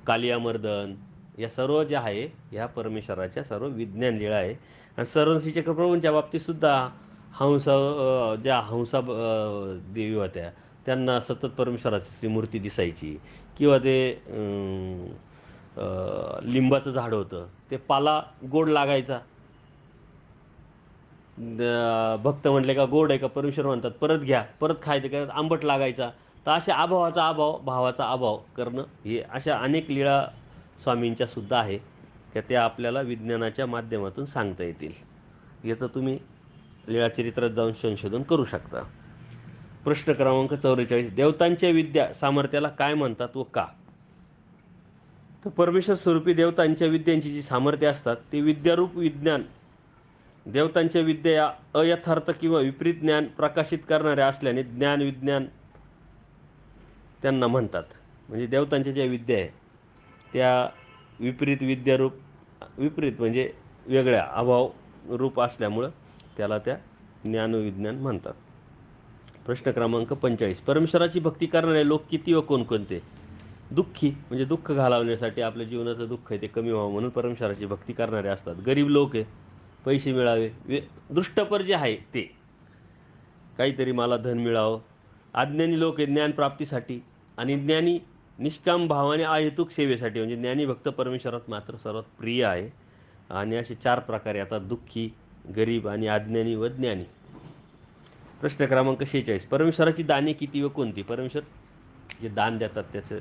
कालियामर्दन, या सर्व ज्या आहे ह्या परमेश्वराच्या सर्व विज्ञान लीळा आहे. आणि सरस्वती चक्रप्रभूंच्या बाबतीतसुद्धा ज्या हंसा देवी होत्या त्यांना सतत परमेश्वराची मूर्ती दिसायची. किंवा ते लिंबाचं झाड होतं, ते पाला गोड लागायचा, भक्त म्हटले का गोड आहे का, परमेश्वर म्हणतात परत घ्या, परत खायचं का, आंबट लागायचा. तर अशा अभावाचा अभाव, भावाचा अभाव करणं, हे अशा अनेक लीळा स्वामींच्या सुद्धा आहे की त्या आपल्याला विज्ञानाच्या माध्यमातून सांगता येतील. याचं तुम्ही लीळाचरित्रात जाऊन संशोधन करू शकता. प्रश्न क्रमांक 44. देवतांच्या विद्या सामर्थ्याला काय म्हणतात व का? तर परमेश्वर स्वरूपी देवतांच्या विद्यांची जी सामर्थ्य असतात ते विद्यारूप विज्ञान. देवतांच्या विद्या या अयथार्थ किंवा विपरीत ज्ञान प्रकाशित करणाऱ्या असल्याने ज्ञान विज्ञान त्यांना म्हणतात. म्हणजे देवतांच्या ज्या विद्या आहे त्या विपरीत विद्यारूप, विपरीत म्हणजे वेगळ्या अभाव रूप असल्यामुळं त्याला त्या ज्ञानविज्ञान म्हणतात. प्रश्न क्रमांक 45. परमेश्वराची भक्ती करणारे लोक किती व कोणकोणते? दुःखी, म्हणजे दुःख घालवण्यासाठी, आपल्या जीवनाचं दुःख आहे ते कमी व्हावं म्हणून परमेश्वराची भक्ती करणारे असतात. गरीब लोक आहे, पैसे मिळावे, दृष्टपर जे आहे ते, काहीतरी मला धन मिळावं. अज्ञानी लोक आहे ज्ञानप्राप्तीसाठी. आणि ज्ञानी निष्काम भावाने अहेतुक सेवेसाठी. म्हणजे ज्ञानी भक्त परमेश्वरात मात्र सर्वात प्रिय आहे. आणि असे 4 प्रकारे आता: दुःखी, गरीब आणि अज्ञानी व ज्ञानी. प्रश्न क्रमांक 46. परमेश्वराची दाने किती व कोणती? परमेश्वर जे दान देतात त्याचं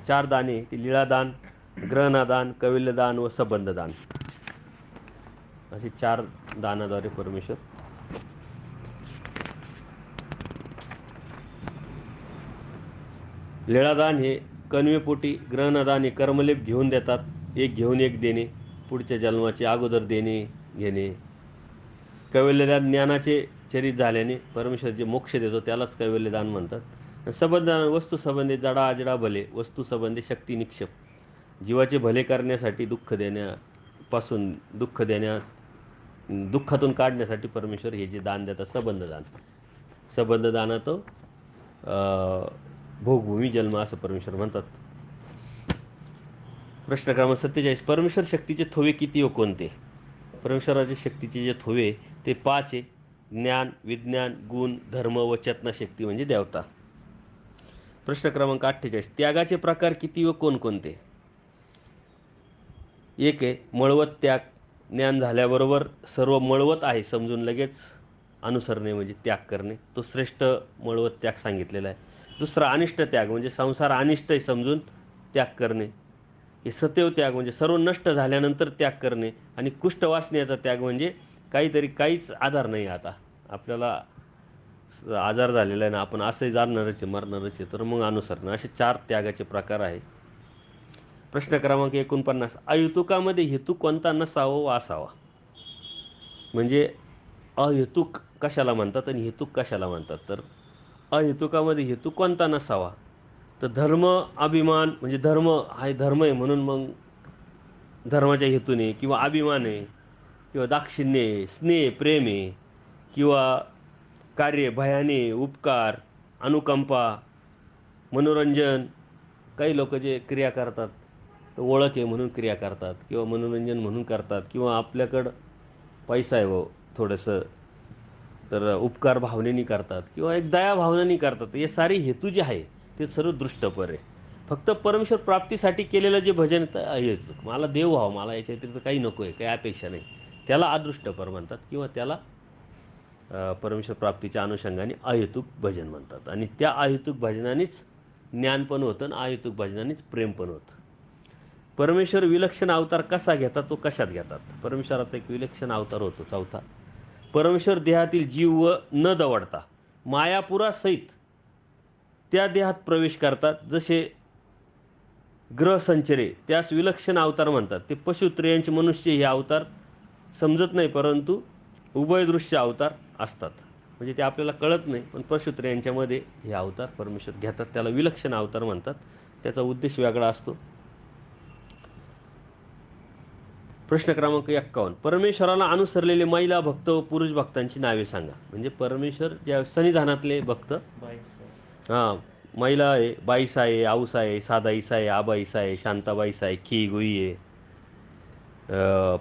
चार दाने, ते लीळादान, ग्रहणादान, कैवल्यदान व संबंधदान, असे 4 दानाद्वारे परमेश्वर. लीळादान हे कणवेपोटी, ग्रहणदान हे कर्मलेप घेऊन देतात, एक घेऊन एक देणे, पुढच्या जन्माचे अगोदर देणे घेणे. कैवल्यदान ज्ञानाचे चरित झाल्याने परमेश्वर जे मोक्ष देतो त्यालाच कैवल्यदान म्हणतात. संबंधदान वस्तू संबंधी, जडा अजडा भले, वस्तू संबंधी शक्ती निक्षेप, जीवाचे भले करण्यासाठी, दुःखातून काढण्यासाठी परमेश्वर हे जे दान देतात संबंधदानात भोगभूमी जन्म असं परमेश्वर म्हणतात. प्रश्न क्रमांक 47. परमेश्वर शक्तीचे थोवे किती व कोणते? परमेश्वराच्या शक्तीचे जे थोवे ते 5 आहे. ज्ञान, विज्ञान, गुण, धर्म व चेतनाशक्ती म्हणजे देवता. प्रश्न क्रमांक 48. त्यागाचे प्रकार किती व कोणकोणते? 1 आहे मळवत त्याग. ज्ञान झाल्याबरोबर सर्व मळवत आहे समजून लगेच अनुसरणे म्हणजे त्याग करणे, तो श्रेष्ठ मळवत त्याग सांगितलेला आहे. 2 अनिष्ट त्याग, म्हणजे संसार अनिष्ट आहे समजून त्याग करणे. हे सत्यव त्याग, म्हणजे सर्व नष्ट झाल्यानंतर त्याग करणे. आणि कुष्ठ वासनेचा त्याग, म्हणजे काहीच आधार नाही आता आपल्याला. आजार झालेला आहे ना, आपण असंही जाणणारच आहे, मरणारच आहे, तर मग अनुसरण. असे 4 त्यागाचे प्रकार आहे. प्रश्न क्रमांक 49, अहेतुकामध्ये हेतू कोणता नसावा व असावा? म्हणजे अहेतुक कशाला म्हणतात आणि हेतुक कशाला म्हणतात? तर अहेतुकामध्ये हेतू कोणता नसावा? तर धर्म, अभिमान, म्हणजे धर्म हा धर्म आहे म्हणून मग धर्माच्या हेतूने, किंवा अभिमान आहे, किंवा दाक्षिण्य आहे, स्नेह, प्रेम आहे, किंवा कार्य, भयाने, उपकार, अनुकंपा, मनोरंजन. काही लोक जे क्रिया करतात ओळख आहे म्हणून क्रिया करतात, किंवा मनोरंजन म्हणून करतात, किंवा आपल्याकडं पैसा आहे हो थोडंसं, तर उपकार भावनेनी करतात, किंवा एक दया भावनेनी करतात. हे सारे हेतू जे आहे ते सर्व दृष्टपर आहे. फक्त परमेश्वर प्राप्तीसाठी केलेलं जे भजन हेच, मला देव व्हावं, मला याच्या व्यतिरिक्त काही नको आहे, काही अपेक्षा नाही, त्याला अदृष्टपर म्हणतात, किंवा त्याला परमेश्वर प्राप्तीच्या अनुषंगाने अहेतुक भजन म्हणतात. आणि त्या अहेतुक भजनानेच ज्ञान पण होतं आणि अहेतुक भजनानेच प्रेम पण होतं. परमेश्वर विलक्षण अवतार कसा घेतात, तो कशात घेतात? परमेश्वराचा एक विलक्षण अवतार होतो चौथा. परमेश्वर देहातील जीव व न दवडता मायापुरासहित त्या देहात प्रवेश करतात. जसे ग्रहसंचरे त्यास विलक्षण अवतार म्हणतात. ते पशुत्रयांचे मनुष्य हे अवतार समजत नाही, परंतु उभयदृश्य अवतार असतात. म्हणजे ते आपल्याला कळत नाही, पण पशुत्रयांच्यामध्ये हे अवतार परमेश्वर घेतात, त्याला विलक्षण अवतार म्हणतात. त्याचा उद्देश वेगळा असतो. प्रश्न क्रमांक 51, परमेश्वराला अनुसरलेले महिला भक्त व पुरुष भक्तांची नावे सांगा. म्हणजे परमेश्वर ज्या सन्निधानातले भक्त, हां, महिला आहे, बाईसा आहे, आऊसा आहे, सादाईसा आहे, आबाईसा आहे, शांताबाईसा आहे, खी गुई आहे,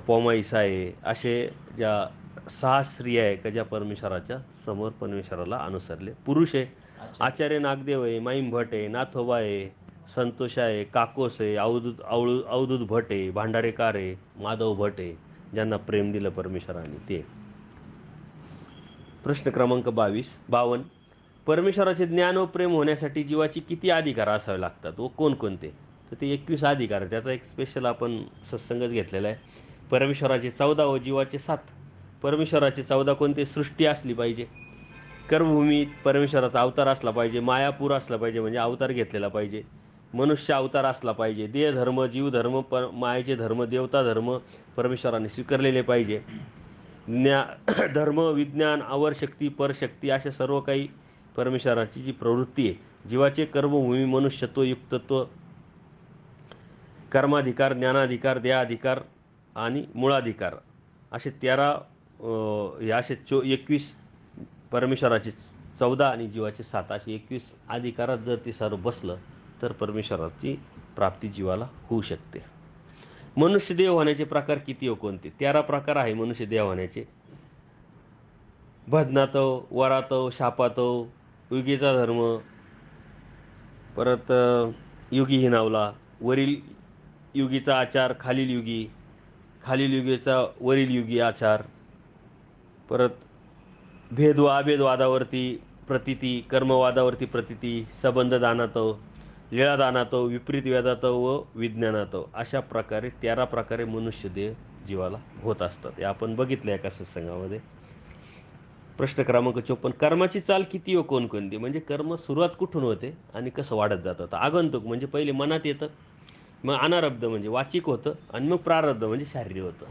पोमाईसा आहे, असे ज्या 6 स्त्रिया आहे का ज्या परमेश्वराच्या समोर परमेश्वराला अनुसरले. पुरुष आहे, आचार्य नागदेव आहे, माईम भट आहे, नाथोबा आहे, संतोष आहे, काकोस आहे, अवधूत भट आहे, भांडारेकार आहे, माधव भट आहे, ज्यांना प्रेम दिलं परमेश्वराने ते. प्रश्न क्रमांक 52, परमेश्वराचे ज्ञान व प्रेम होण्यासाठी जीवाची किती अधिकार असावे लागतात व कोणकोणते? तर ते 21 अधिकार आहे. त्याचा एक स्पेशल आपण सत्संगच घेतलेला आहे. परमेश्वराचे 14 व जीवाचे 7. परमेश्वराचे 14 कोणते? सृष्टी असली पाहिजे, कर्मभूमीत परमेश्वराचा अवतार असला पाहिजे, मायापूर असला पाहिजे म्हणजे अवतार घेतलेला पाहिजे, मनुष्य अवतार असला पाहिजे, देहधर्म, जीवधर्म, मायेचे धर्म, देवता धर्म परमेश्वराने स्वीकारलेले पाहिजे, धर्म, विज्ञान, अवरशक्ती, परशक्ती, अशा सर्व काही परमेश्वराची जी प्रवृत्ती आहे. जीवाचे कर्मभूमी, मनुष्यत्व, युक्तत्व, कर्माधिकार, ज्ञानाधिकार, देहाधिकार आणि मूळाधिकार, असे 13 हे असे 21 परमेश्वराचे 14 आणि जीवाचे 7 असे 21 अधिकारात जर ते सर्व बसलं तर परमेश्वराची प्राप्ती जीवाला होऊ शकते. मनुष्यदेह होण्याचे प्रकार किती व कोणते? 13 प्रकार आहे मनुष्यदेह होण्याचे. भजनातव, वरातव, शापातव, युगीचा धर्म, परत युगी हिनावला, वरील युगीचा आचार, खालील युगीचा वरील युगी आचार, परत भेद व अभेदवादावरती प्रतिती, कर्मवादावरती प्रतिती, संबंध दानातव, लीळा दानातव, विपरीत वेदातव व विज्ञानातव, अशा प्रकारे 13 प्रकारे मनुष्यदेह जीवाला होत असतात. हे आपण बघितलं एका सत्संगामध्ये. प्रश्न क्रमांक 54, कर्माची चाल किती व कोणकोणती? म्हणजे कर्म सुरुवात कुठून होते आणि कसं वाढत जातं? तर आगंतुक म्हणजे पहिले मनात येतं, मग अनारब्ध म्हणजे वाचिक होतं, आणि मग प्रारब्ध म्हणजे शारीरिक होतं.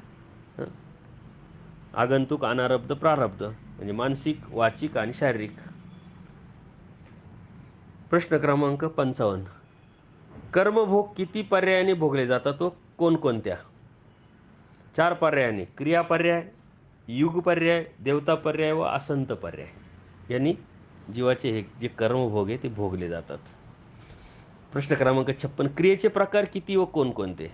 आगंतुक, अनारब्ध, प्रारब्ध म्हणजे मानसिक, वाचिक आणि शारीरिक. प्रश्न क्रमांक 55, कर्मभोग किती पर्यायाने भोगले जातात व कोणकोणत्या? 4 पर्यायाने: क्रिया पर्याय, युग पर्याय, देवता पर्याय व असंत पर्याय यांनी जीवाचे हे जे कर्मभोग आहे ते भोगले जातात. प्रश्न क्रमांक 56, क्रियेचे प्रकार किती व कोणकोणते?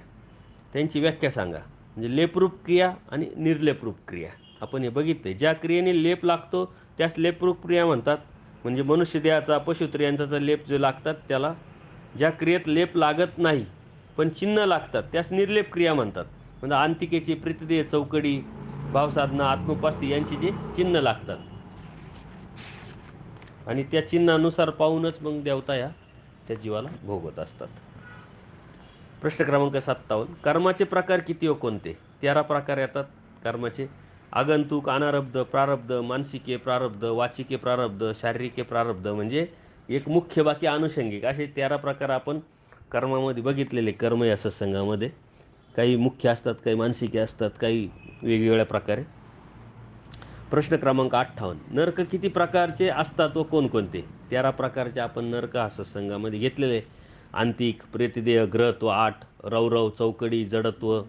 त्यांची व्याख्या सांगा. म्हणजे लेपरूप क्रिया आणि निर्लेपरूप क्रिया आपण हे बघितले. ज्या क्रियेने लेप लागतो त्यास लेपरूप क्रिया म्हणतात. म्हणजे मनुष्यदेहाचा, पशुत्रयांचा लेप जो लागतात त्याला, ज्या क्रियेत लेप लागत नाही पण चिन्ह लागतात त्यास निर्लेप क्रिया म्हणतात. म्हणजे अंतिकेची, प्रीतिदेह, चौकडी, भावसाधना, आत्मोपास्ती यांची जे चिन्ह लागतात आणि त्या चिन्हानुसार पाहूनच मग देवता या त्या जीवाला भोगवत असतात. प्रश्न क्रमांक 57, कर्माचे प्रकार किती व कोणते? 13 प्रकार येतात कर्माचे. आगंतुक, अनारब्ध, प्रारब्ध, मानसिके प्रारब्ध, वाचिके प्रारब्ध, शारीरिके प्रारब्ध, म्हणजे एक मुख्य बाकी अनुषंगिक असे 13 प्रकार आपण कर्मामध्ये बघितलेले. कर्म या सत्संगामध्ये काही मुख्य असतात, काही मानसिके असतात, काही वेगवेगळ्या प्रकारे. प्रश्न क्रमांक 58, नरक किती प्रकारचे असतात व कोणकोणते? 13 प्रकारचे आपण नरक हा सत्संगामध्ये घेतलेले. आंतिक, प्रेतदेह, ग्रहत्व 8, रौरव, चौकडी, जडत्व,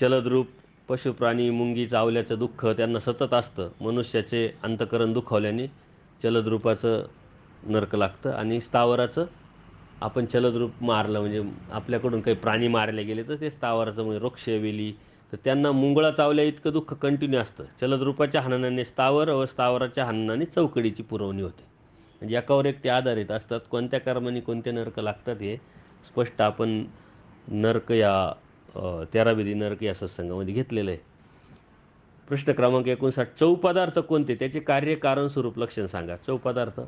चलद्रूप, पशुप्राणी, मुंगी, चावल्याचं दुःख त्यांना सतत असतं. मनुष्याचे अंतकरण दुखावल्याने चलद्रूपाचं नरक लागतं. आणि स्थावराचं आपण चलद्रूप मारलं म्हणजे आपल्याकडून काही प्राणी मारले गेले तर ते स्थावराचं म्हणजे वृक्ष, वेली, तर त्यांना मुंगळा चावल्या इतकं दुःख कंटिन्यू असतं. चलद्रूपाच्या हननाने स्थावर व स्थावराच्या हननाने चौकडीची पुरवणी होते. म्हणजे एकावर एक ते आधारित असतात. कोणत्या कर्माने कोणते नरक लागतात हे स्पष्ट आपण नरक या 13 विधी नरक या सत्संगामध्ये घेतलेलं आहे. प्रश्न क्रमांक 59, चौपदार्थ कोणते? त्याचे कार्य, कारण, स्वरूप, लक्षण सांगा. चौपदार्थ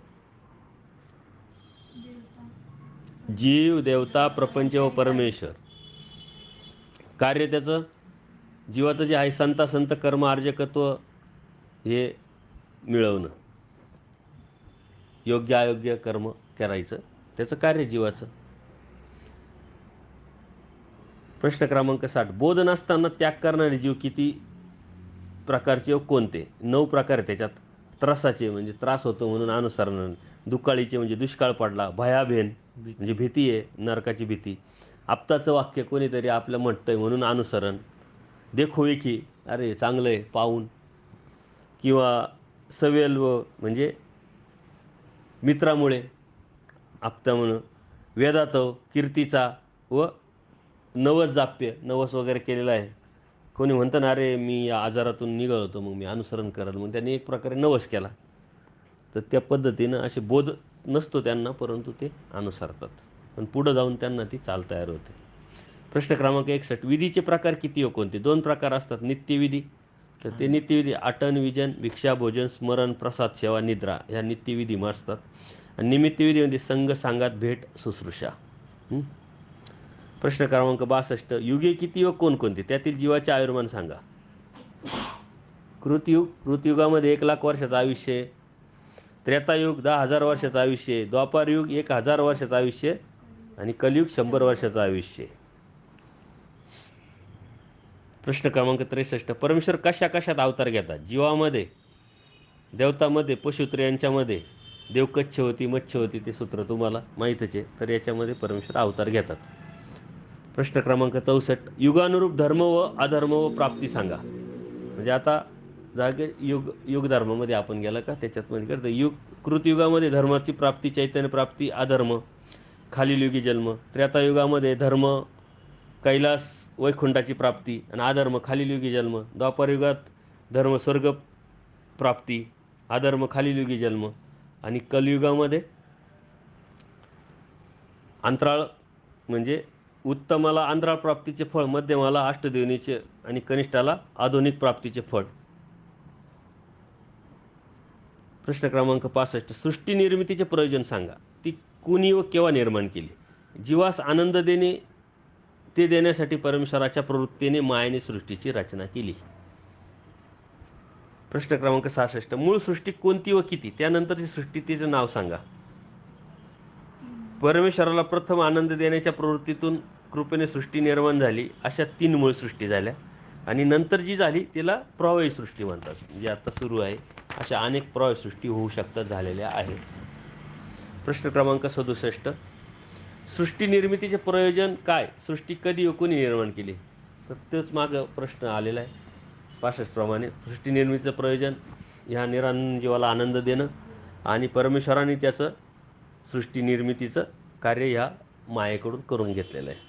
जीव, देवता, प्रपंच व परमेश्वर. कार्य त्याचं जीवाचं जे आहे संत कर्म अर्जकत्व हे मिळवणं, योग्य अयोग्य कर्म करायचं, त्याचं कार्य जीवाचं. प्रश्न क्रमांक 60, बोध नसताना त्याग करणारे जीव किती प्रकारचे व कोणते? 9 प्रकार त्याच्यात. त्रासाचे म्हणजे त्रास होतो म्हणून अनुसरण, दुकाळीचे म्हणजे दुष्काळ पडला, भयाभेन म्हणजे भीती आहे, नरकाची भीती, आप्ताचं वाक्य कोणीतरी आपलं म्हणतंय म्हणून अनुसरण, देखोविखी अरे चांगलं आहे पाहून, किंवा सवेल्व म्हणजे मित्रामुळे आप्ता म्हणून, वेदातव कीर्तीचा व नवस जाप्य, नवस वगैरे केलेला आहे. कोणी म्हणतं ना अरे मी या आजारातून निघालो मग मी अनुसरण करेल, मग त्यांनी एक प्रकारे नवस केला. तर त्या पद्धतीनं असे बोध नसतो त्यांना, परंतु ते अनुसरतात. पण पुढं जाऊन त्यांना ती चाल तयार होते. प्रश्न क्रमांक 61, विधीचे प्रकार किती व कोणते? 2 प्रकार असतात. नित्यविधी, तर ते नित्यविधी आटन, विजन, भिक्षा, भोजन, स्मरण, प्रसाद, सेवा, निद्रा ह्या नित्यविधी असतात. आणि निमित्तविधी म्हणजे संघ, सांगात, भेट, शुश्रूषा. प्रश्न क्रमांक 62, युगे किती व कोणकोणते? त्यातील जीवाचे आयुर्मान सांगा. कृतयुग, कृतयुगामध्ये 1,00,000 वर्षाचं आयुष्य, त्रेतायुग 10,000 वर्षाचं आयुष्य, द्वापारयुग 1,000 वर्षाचं आयुष्य आणि कलियुग 100 वर्षाचं आयुष्य. प्रश्न क्रमांक 63, परमेश्वर कशा कशात अवतार घेतात? जीवामध्ये, देवतामध्ये, पशुत्र यांच्यामध्ये, देवकच्छ होती, मच्छ होती, ते सूत्र तुम्हाला माहीतच आहे. तर याच्यामध्ये परमेश्वर अवतार घेतात. प्रश्न क्रमांक 64, युगानुरूप धर्म व अधर्म व प्राप्ती सांगा. म्हणजे आता जागे युग धर्मामध्ये आपण गेला का त्याच्यात म्हणजे करतं युग. कृतयुगामध्ये धर्माची प्राप्ती, चैतन्य प्राप्ती, अधर्म, खालील युगी जन्म. त्रेतायुगामध्ये धर्म, कैलास, वैकुंठाची प्राप्ती आणि अधर्म, खालील युगी जन्म. द्वापारयुगात धर्म, स्वर्ग प्राप्ती, अधर्म, खालील युगी जन्म. आणि कलियुगामध्ये अंतराळ म्हणजे उत्तमाला अंतराळ प्राप्तीचे फळ, मध्यमाला अष्टदेवनीचे आणि कनिष्ठाला आधुनिक प्राप्तीचे फळ. प्रश्न क्रमांक 65, सृष्टी निर्मितीचे प्रयोजन सांगा. ती कुणी व केव्हा निर्माण केली? जीवास आनंद देणे, ते देण्यासाठी परमेश्वराच्या प्रवृत्तीने मायेने सृष्टीची रचना केली. प्रश्न क्रमांक 66, मूळ सृष्टी कोणती व किती? त्यानंतरची सृष्टी तिचं नाव सांगा. परमेश्वराला प्रथम आनंद देण्याच्या प्रवृत्तीतून कृपेने सृष्टी निर्माण झाली. अशा 3 मूळ सृष्टी झाल्या आणि नंतर जी झाली तिला प्रवाही सृष्टी म्हणतात. जी आता सुरू आहे अशा अनेक प्रवाही सृष्टी होऊ शकतात, झालेल्या आहेत. प्रश्न क्रमांक 67, सृष्टी निर्मितीचे प्रयोजन काय? सृष्टी कधी व कोणी निर्माण केली? तर तोच मागं प्रश्न आलेला आहे 65 प्रमाणे. सृष्टी निर्मितीचं प्रयोजन ह्या निरानंद जीवाला आनंद देणं आणि परमेश्वराने त्याचं सृष्टी निर्मितीचं कार्य ह्या मायेकडून करून घेतलेलं आहे.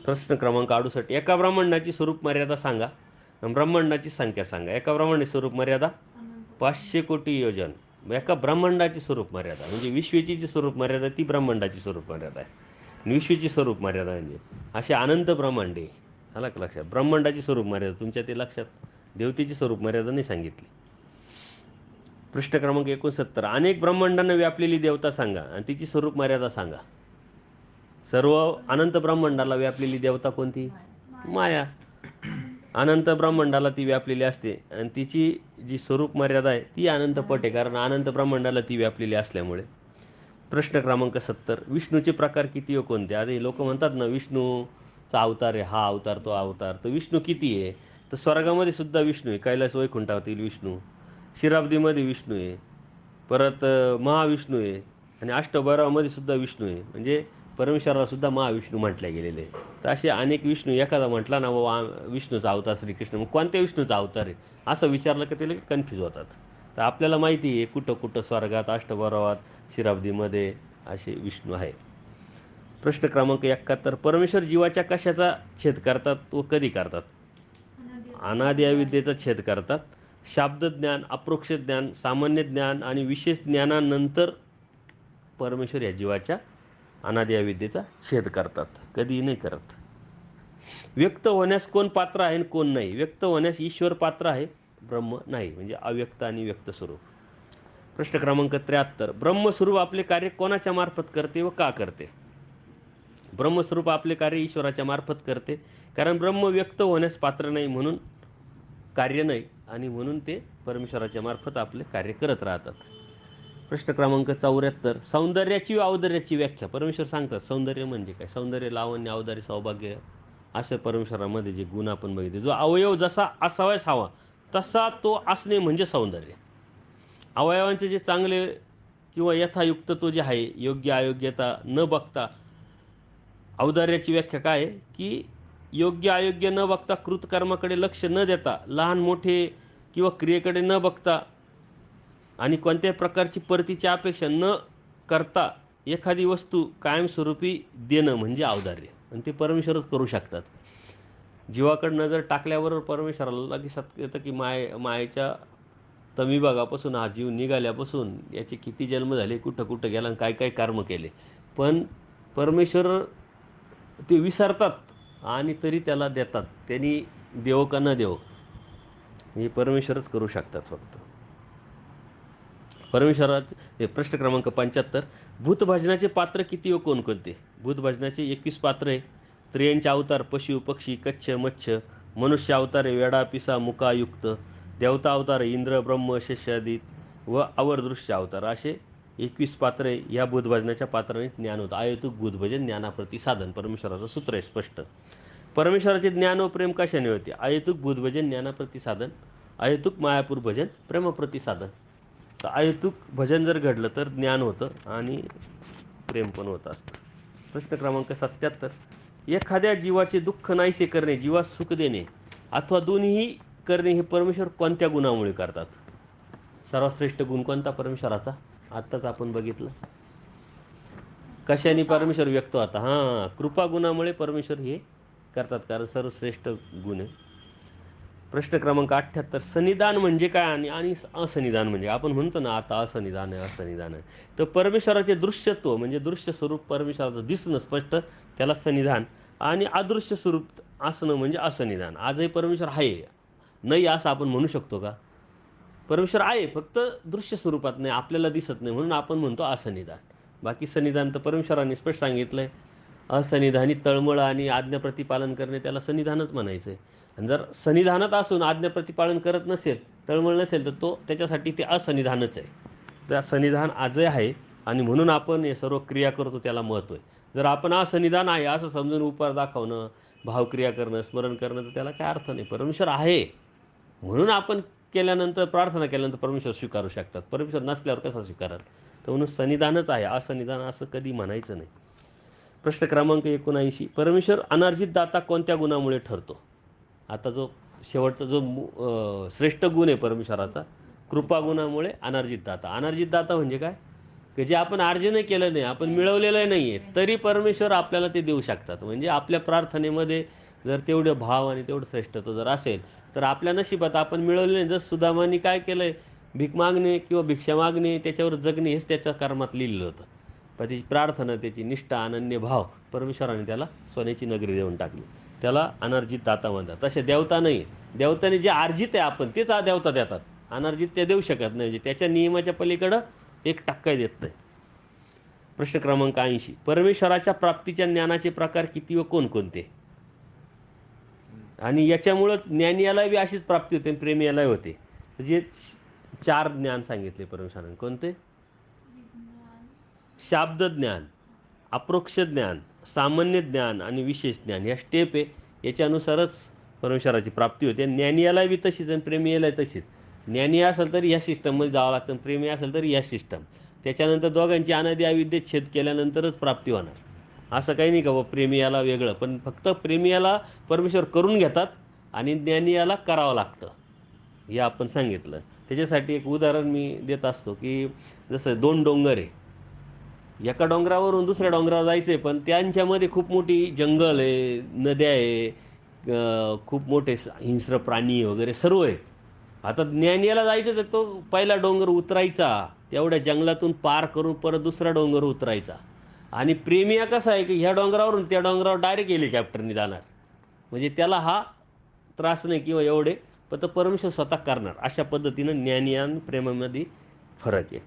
प्रश्न क्रमांक 68, एका ब्रह्मांडाची स्वरूप मर्यादा सांगा. ब्रह्मांडाची संख्या सांगा. एका ब्रह्मांडाची स्वरूप मर्यादा 500 कोटी योजन. एका ब्रह्मांडाची स्वरूप मर्यादा म्हणजे विश्वेची जी स्वरूप मर्यादा ती ब्रह्मांडाची स्वरूप मर्यादा आहे. विश्वेची स्वरूप मर्यादा म्हणजे असे अनंत ब्रह्मांडे. आला का लक्षात? ब्रह्मांडाची स्वरूप मर्यादा तुमच्या ते लक्षात, देवतेची स्वरूप मर्यादा नाही सांगितली. प्रश्न क्रमांक 69, अनेक ब्रह्मांडांना व्यापलेली देवता सांगा आणि तिची स्वरूप मर्यादा सांगा. सर्व अनंत ब्रह्मांडाला व्यापलेली देवता कोणती? माया. अनंत ब्रह्मांडाला ती व्यापलेली असते आणि तिची जी स्वरूप मर्यादा आहे ती अनंत पट आहे, कारण अनंत ब्रह्मांडाला ती व्यापलेली असल्यामुळे. प्रश्न क्रमांक 70, विष्णूचे प्रकार किती व कोणते? आता लोक म्हणतात ना, विष्णूचा अवतार आहे, हा अवतार, तो अवतार. तर विष्णू किती आहे? तर स्वर्गामध्ये सुद्धा विष्णू आहे, कैलास वैकुंठातील विष्णू, शिराब्दीमध्ये विष्णू आहे, परत महाविष्णू आहे, आणि अष्टभैरवामध्ये सुद्धा विष्णू आहे. म्हणजे परमेश्वराला सुद्धा महाविष्णू म्हटले गेलेले आहे. तर असे अनेक विष्णू, एखादा म्हटला ना बाबा विष्णूचा अवतार श्रीकृष्ण, मग कोणत्या विष्णूचा अवतार आहे असं विचारलं की ते कन्फ्यूज होतात. तर आपल्याला माहिती आहे कुठं कुठं स्वर्गात, अष्टभैरवात, शिराब्दीमध्ये असे विष्णू आहे. प्रश्न क्रमांक 71, परमेश्वर जीवाच्या कशाचा छेद करतात व कधी करतात? अनादि अविद्येचा छेद करतात. शाब्द ज्ञान, अप्रोक्ष ज्ञान, सामान्य ज्ञान आणि विशेष ज्ञानानंतर परमेश्वर या जीवाच्या अनादि अविद्येचा छेद करतात, कधीही नाही करत. व्यक्त होण्यास कोण पात्र आहे आणि कोण नाही? व्यक्त होण्यास ईश्वर पात्र आहे, ब्रह्म नाही, म्हणजे अव्यक्त आणि व्यक्त स्वरूप. प्रश्न क्रमांक 73, ब्रह्मस्वरूप आपले कार्य कोणाच्या मार्फत करते व का करते? ब्रह्मस्वरूप आपले कार्य ईश्वराच्या मार्फत करते, कारण ब्रह्म व्यक्त होण्यास पात्र नाही म्हणून कार्य नाही, आणि म्हणून ते परमेश्वराच्या मार्फत आपले कार्य करत राहतात. प्रश्न क्रमांक 74, सौंदर्याची व औदार्याची व्याख्या. परमेश्वर सांगतात सौंदर्य म्हणजे काय. सौंदर्य, लावण्य, औदार्य, सौभाग्य, अशा परमेश्वरामध्ये जे गुण आपण बघितले, जो अवयव जसा असावायच हवा तसा तो असणे म्हणजे सौंदर्य. अवयवांचे जे चांगले किंवा यथायुक्त तो जे आहे, योग्य अयोग्यता न बघता. औदार्याची व्याख्या काय आहे की योग्य अयोग्य न बघता, कृतकर्माकडे लक्ष न देता, लहान मोठे किंवा क्रियेकडे न बघता आणि कोणत्याही प्रकारची परतीची अपेक्षा न करता एखादी वस्तू कायमस्वरूपी देणं म्हणजे औदार्य, आणि ते परमेश्वरच करू शकतात. जीवाकडे नजर टाकल्याबरोबर परमेश्वराला लगेच येतं की मायेच्या तमिभागापासून हा जीव निघाल्यापासून याचे किती जन्म झाले, कुठं कुठं गेला आणि काय काय कर्म केले, पण परमेश्वर ते विसरतात आणि तरी त्याला देतात. त्यांनी देव का न देव हे परमेश्वरच करू शकतात फक्त. परमेश्वराचे प्रश्न क्रमांक 75, भूतभजनाचे पात्र किती व कोणकोणते? भूतभजनाचे 21 पात्र आहे. स्त्रियांचे अवतार पशु पक्षी कच्छ मच्छ, मनुष्य अवतार आहे वेडा पिसा मुकायुक्त, देवता अवतार आहे इंद्र ब्रह्म शेषादित व अवरदृश्य अवतार, असे 21 पात्रे या भूतभजनाच्या पात्राने ज्ञान होतं. आयतुक भूतभजन ज्ञानाप्रती साधन, परमेश्वराचं सूत्र आहे स्पष्ट. परमेश्वराचे ज्ञान व प्रेम कशाने होते? अहेतुक भूतभजन ज्ञानाप्रती साधन, अहेतुक मायापूर भजन प्रेमप्रती साधन. तर अहेतुक भजन जर घडलं तर ज्ञान होतं आणि प्रेम पण होत असतं. प्रश्न क्रमांक 77, एखाद्या जीवाचे दुःख नाहीसे करणे, जीवास सुख देणे अथवा दोन्हीही करणे हे परमेश्वर कोणत्या गुणामुळे करतात? सर्वश्रेष्ठ गुण कोणता परमेश्वराचा? आत्ताच आपण बघितलं. कशाने परमेश्वर व्यक्त होता? हां, कृपा गुणामुळे परमेश्वर हे करतात, कारण सर्वश्रेष्ठ गुण आहे. प्रश्न क्रमांक 78, सन्निधान म्हणजे काय आणि असन्निधान म्हणजे? आपण म्हणतो ना आता असन्निधान आहे, असन्निधान आहे. तर परमेश्वराचे दृश्यत्व म्हणजे दृश्य स्वरूप परमेश्वराचं दिसणं स्पष्ट, त्याला सन्निधान, आणि अदृश्य स्वरूप असणं म्हणजे असन्निधान. आजही परमेश्वर आहे, नाही असं आपण म्हणू शकतो का? परमेश्वर आहे, फक्त दृश्य स्वरूपात नाही, आपल्याला दिसत नाही, म्हणून आपण म्हणतो असन्निधान. बाकी सन्निधान तर परमेश्वराने स्पष्ट सांगितलंय. असन्निधानी तळमळ आणि आज्ञा प्रतिपालन करणे, त्याला सन्निधानच म्हणायचं आहे. आणि जर सन्निधानात असून आज्ञा प्रतिपालन करत नसेल, तळमळ नसेल, तर तो त्याच्यासाठी ते असन्निधानच आहे. त्या सन्निधान आजही आहे आणि म्हणून आपण हे सर्व क्रिया करतो, त्याला महत्त्व आहे. जर आपण असन्निधान आहे असं समजून उपकार दाखवणं, भावक्रिया करणं, स्मरण करणं, तर त्याला काय अर्थ नाही. परमेश्वर आहे म्हणून आपण केल्यानंतर, प्रार्थना केल्यानंतर परमेश्वर स्वीकारू शकतात. परमेश्वर नसल्यावर कसा स्वीकाराल? तर म्हणून सन्निधानच आहे, असन्निधान असं कधी म्हणायचं नाही. प्रश्न क्रमांक 79, परमेश्वर अनार्जित दाता कोणत्या गुणामुळे ठरतो? आता जो शेवटचा जो श्रेष्ठ गुण आहे परमेश्वराचा, कृपा गुणामुळे अनार्जित दाता. अनार्जित दाता म्हणजे काय? की जे आपण अर्जन केलं नाही, आपण मिळवलेलं नाही आहे, तरी परमेश्वर आपल्याला ते देऊ शकतात. म्हणजे आपल्या प्रार्थनेमध्ये जर तेवढे भाव आणि तेवढं श्रेष्ठत्व जर असेल, तर आपल्या नशिबात आपण मिळवलेलं नाही. जर सुदामानी काय केलं आहे, भीक मागणे किंवा भिक्षा मागणे, त्याच्यावर जगणे हेच त्याच्या कर्मात लिहिलेलं होतं. पण त्याची प्रार्थना, त्याची निष्ठा, अनन्य भाव, परमेश्वराने त्याला सोन्याची नगरी देऊन टाकली. त्याला अनर्जित दाता म्हणतात. तसे देवता नाही, देवताने जे अर्जित आहे आपण तेच देवता देतात, अनर्जित ते देऊ शकत नाही. म्हणजे त्याच्या नियमाच्या पलीकडं 1% देत नाही. प्रश्न क्रमांक 80, परमेश्वराच्या प्राप्तीच्या ज्ञानाचे प्रकार किती व कोणकोणते? आणि याच्यामुळंच ज्ञानी याला बी अशीच प्राप्ती होते आणि प्रेमी यालाही होते. जे चार ज्ञान सांगितले परमेश्वराने, कोणते? शाब्द ज्ञान, अप्रोक्ष ज्ञान, सामान्य ज्ञान आणि विशेष ज्ञान. या स्टेप आहे, याच्यानुसारच परमेश्वराची प्राप्ती होते. ज्ञानी याला बी तशीच आणि प्रेमी याला तशीच. ज्ञानी असेल तरी या सिस्टममध्ये जावं लागतं, प्रेमी असेल तरी या सिस्टम. त्याच्यानंतर दोघांची अनादि अविद्येत छेद केल्यानंतरच प्राप्ती होणार. असं काही नाही का बा प्रेमी याला वेगळं, पण फक्त प्रेमी याला परमेश्वर करून घेतात आणि ज्ञानी याला करावं लागतं, हे आपण सांगितलं. त्याच्यासाठी एक उदाहरण मी देत असतो की जसं दोन डोंगर आहे, एका डोंगरावरून दुसऱ्या डोंगरावर जायचं आहे, पण त्यांच्यामध्ये खूप मोठी जंगल आहे, नद्या आहे, खूप मोठे हिंस्र प्राणी वगैरे सर्व आहे. आता ज्ञानीला जायचं तर तो पहिला डोंगर उतरायचा, तेवढ्या जंगलातून पार करून परत दुसरा डोंगर उतरायचा. आणि प्रेमिया कसा आहे की ह्या डोंगरावरून त्या डोंगरावर डायरेक्ट हेलिकॉप्टरने जाणार, म्हणजे त्याला हा त्रास नाही किंवा एवढे, पण तो परमेश्वर स्वतः करणार. अशा पद्धतीनं ज्ञानी आणि प्रेमामध्ये फरक आहे.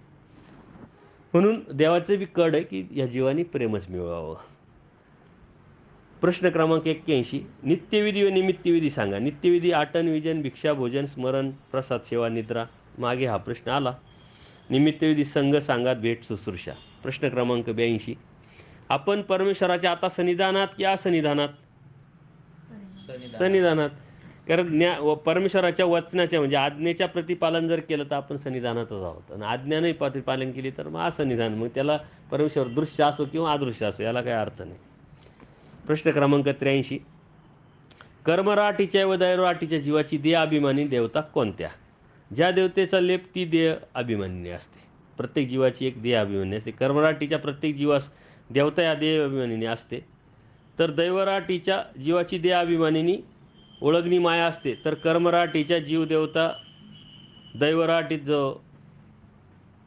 म्हणून देवाचं बी कड आहे की या जीवानी प्रेमच मिळवावं. प्रश्न क्रमांक 81, नित्यविधी व निमित्तविधी सांगा. नित्यविधी आटन, विजन, भिक्षा, भोजन, स्मरण, प्रसाद, सेवा, निद्रा. मागे हा प्रश्न आला. निमित्तविधी संघ, सांगात, भेट, शुश्रूषा. प्रश्न क्रमांक 82, आपण परमेश्वराच्या आता सन्निधानात की असन्निधानात? सन्निधानात. कारण परमेश्वराच्या वचनाच्या म्हणजे आज्ञेच्या प्रतिपालन जर केलं तर आपण सन्निधानातच आहोत, आणि आज्ञा नाही प्रतिपालन केली तर मग असन्निधान. मग त्याला परमेश्वर दृश्य असो किंवा अदृश्य असो याला काही अर्थ नाही. प्रश्न क्रमांक 83, कर्मराटीच्या व दैवराटीच्या जीवाची देह अभिमानी देवता कोणत्या? ज्या देवतेचा लेप ती देह अभिमानी असते. प्रत्येक जीवाची एक देह अभिमानी असते. कर्मराटीच्या प्रत्येक जीवास देवता या देह अभिमानीने असते. तर दैवराटीच्या जीवाची देह अभिमानीनी ओळखणी माया असते. तर कर्मराटीच्या जीव देवता दैवराटीत जो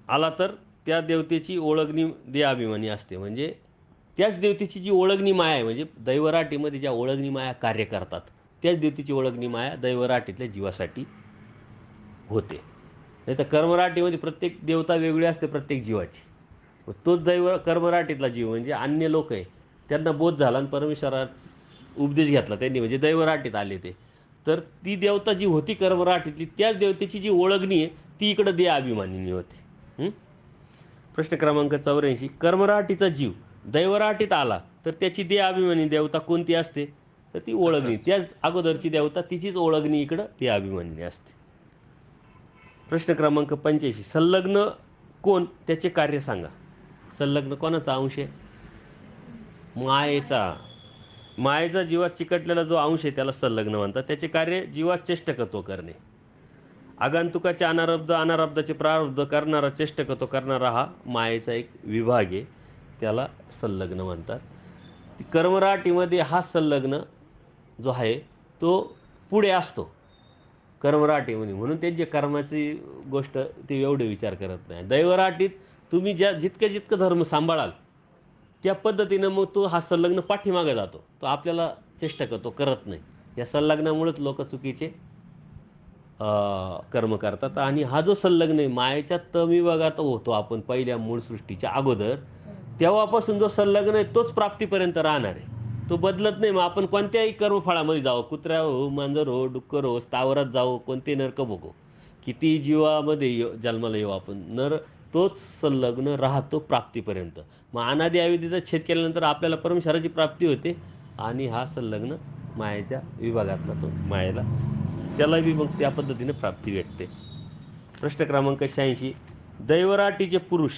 आला तर त्या देवतेची ओळखणी देह अभिमानी असते. म्हणजे त्याच देवतेची जी ओळखणी माया आहे, म्हणजे दैवराटीमध्ये ज्या ओळखणी माया कार्य करतात त्याच देवतेची ओळखणी माया दैवराटीतल्या जीवासाठी होते. नाही तर कर्मराटीमध्ये प्रत्येक देवता वेगळी असते प्रत्येक जीवाची. तोच कर्मराटीतला जीव म्हणजे अन्य लोक आहे, त्यांना बोध झाला आणि परमेश्वरात उपदेश घेतला त्यांनी, म्हणजे दैवराटीत आले ते. तर ती देवता जी होती कर्मराटीतली त्याच देवतेची जी ओळखणी आहे ती इकडं देह अभिमानीनी होते. प्रश्न क्रमांक 84, कर्मराटीचा जीव दैवराटीत आला तर त्याची देह अभिमानी देवता कोणती असते? तर ती ओळखणी, त्याच अगोदरची देवता तिचीच ओळखणी इकडं देह अभिमानी असते. प्रश्न क्रमांक 85, संलग्न कोण, त्याचे कार्य सांगा. संलग्न कोणाचा अंश आहे? मायेचा. मायेचा जीवात चिकटलेला जो अंश आहे त्याला संलग्न म्हणतात. त्याचे कार्य जीवात चेष्टकत्व करणे. आगंतुकाचे अनारब्ध, अनारब्धाचे प्रारब्ध करणारा, चेष्टकत्व करणारा हा मायेचा एक विभाग आहे, त्याला संलग्न म्हणतात. कर्मराटीमध्ये हा संलग्न जो आहे तो पुढे असतो कर्मराटीमध्ये, म्हणून त्यांची कर्माची गोष्ट ते एवढे विचार करत नाही. दैवराटीत तुम्ही जितकं धर्म सांभाळाल त्या पद्धतीनं मग तो हा संलग्न पाठीमागे जातो, तो आपल्याला चेष्टा करतो, करत नाही. या संलग्नामुळेच लोक चुकीचे कर्म करतात. आणि हा जो संलग्न आहे मायेच्या तमविभागात होतो आपण पहिल्या मूळ सृष्टीच्या अगोदर, तेव्हापासून जो संलग्न आहे तोच प्राप्तीपर्यंत राहणार आहे, तो बदलत नाही. मग आपण कोणत्याही कर्मफळामध्ये जावं, कुत्र्या हो, मांजर हो, डुक्कर हो, स्थावरात जावं, कोणते नरक भोगो, किती जीवामध्ये जन्माला येऊ आपण, नर तोच संलग्न राहतो प्राप्तीपर्यंत. मग अनादि अविद्येचा छेद केल्यानंतर आपल्याला परमेश्वराची प्राप्ती होते आणि हा संलग्न मायेच्या विभागातला तो मायेला त्याला बी मग त्या पद्धतीने प्राप्ती भेटते. प्रश्न क्रमांक 86, दैवराटीचे पुरुष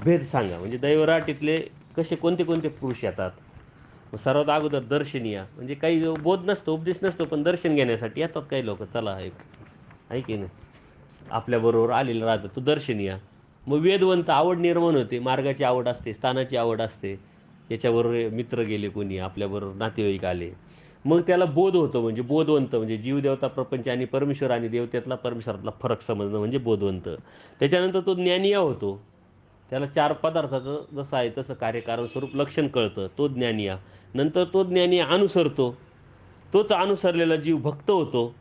भेद सांगा. म्हणजे दैवराटीतले कसे कोणते कोणते पुरुष येतात? सर्वात अगोदर दर्शनीय, म्हणजे काही बोध नसतो, उपदेश नसतो, पण दर्शन घेण्यासाठी येतात काही लोक. चला एक आहे की नाही, आपल्याबरोबर आलेलं राहतं, तो दर्शनीय. मग वेदवंत, आवड निर्माण होते, मार्गाची आवड असते, स्थानाची आवड असते, याच्याबरोबर मित्र गेले, कोणी आपल्याबरोबर नातेवाईक आले, मग त्याला बोध होतो. म्हणजे बोधवंत, म्हणजे जीवदेवता प्रपंच आणि परमेश्वर आणि देवतेतला परमेश्वरातला फरक समजणं म्हणजे बोधवंत. त्याच्यानंतर तो ज्ञानीय होतो, त्याला चार पदार्थाचं जसं आहे तसं कार्यकारण स्वरूप लक्षण कळतं, तो ज्ञानीय. नंतर तो ज्ञानी अनुसरतो, तोच अनुसरलेला जीव भक्त होतो,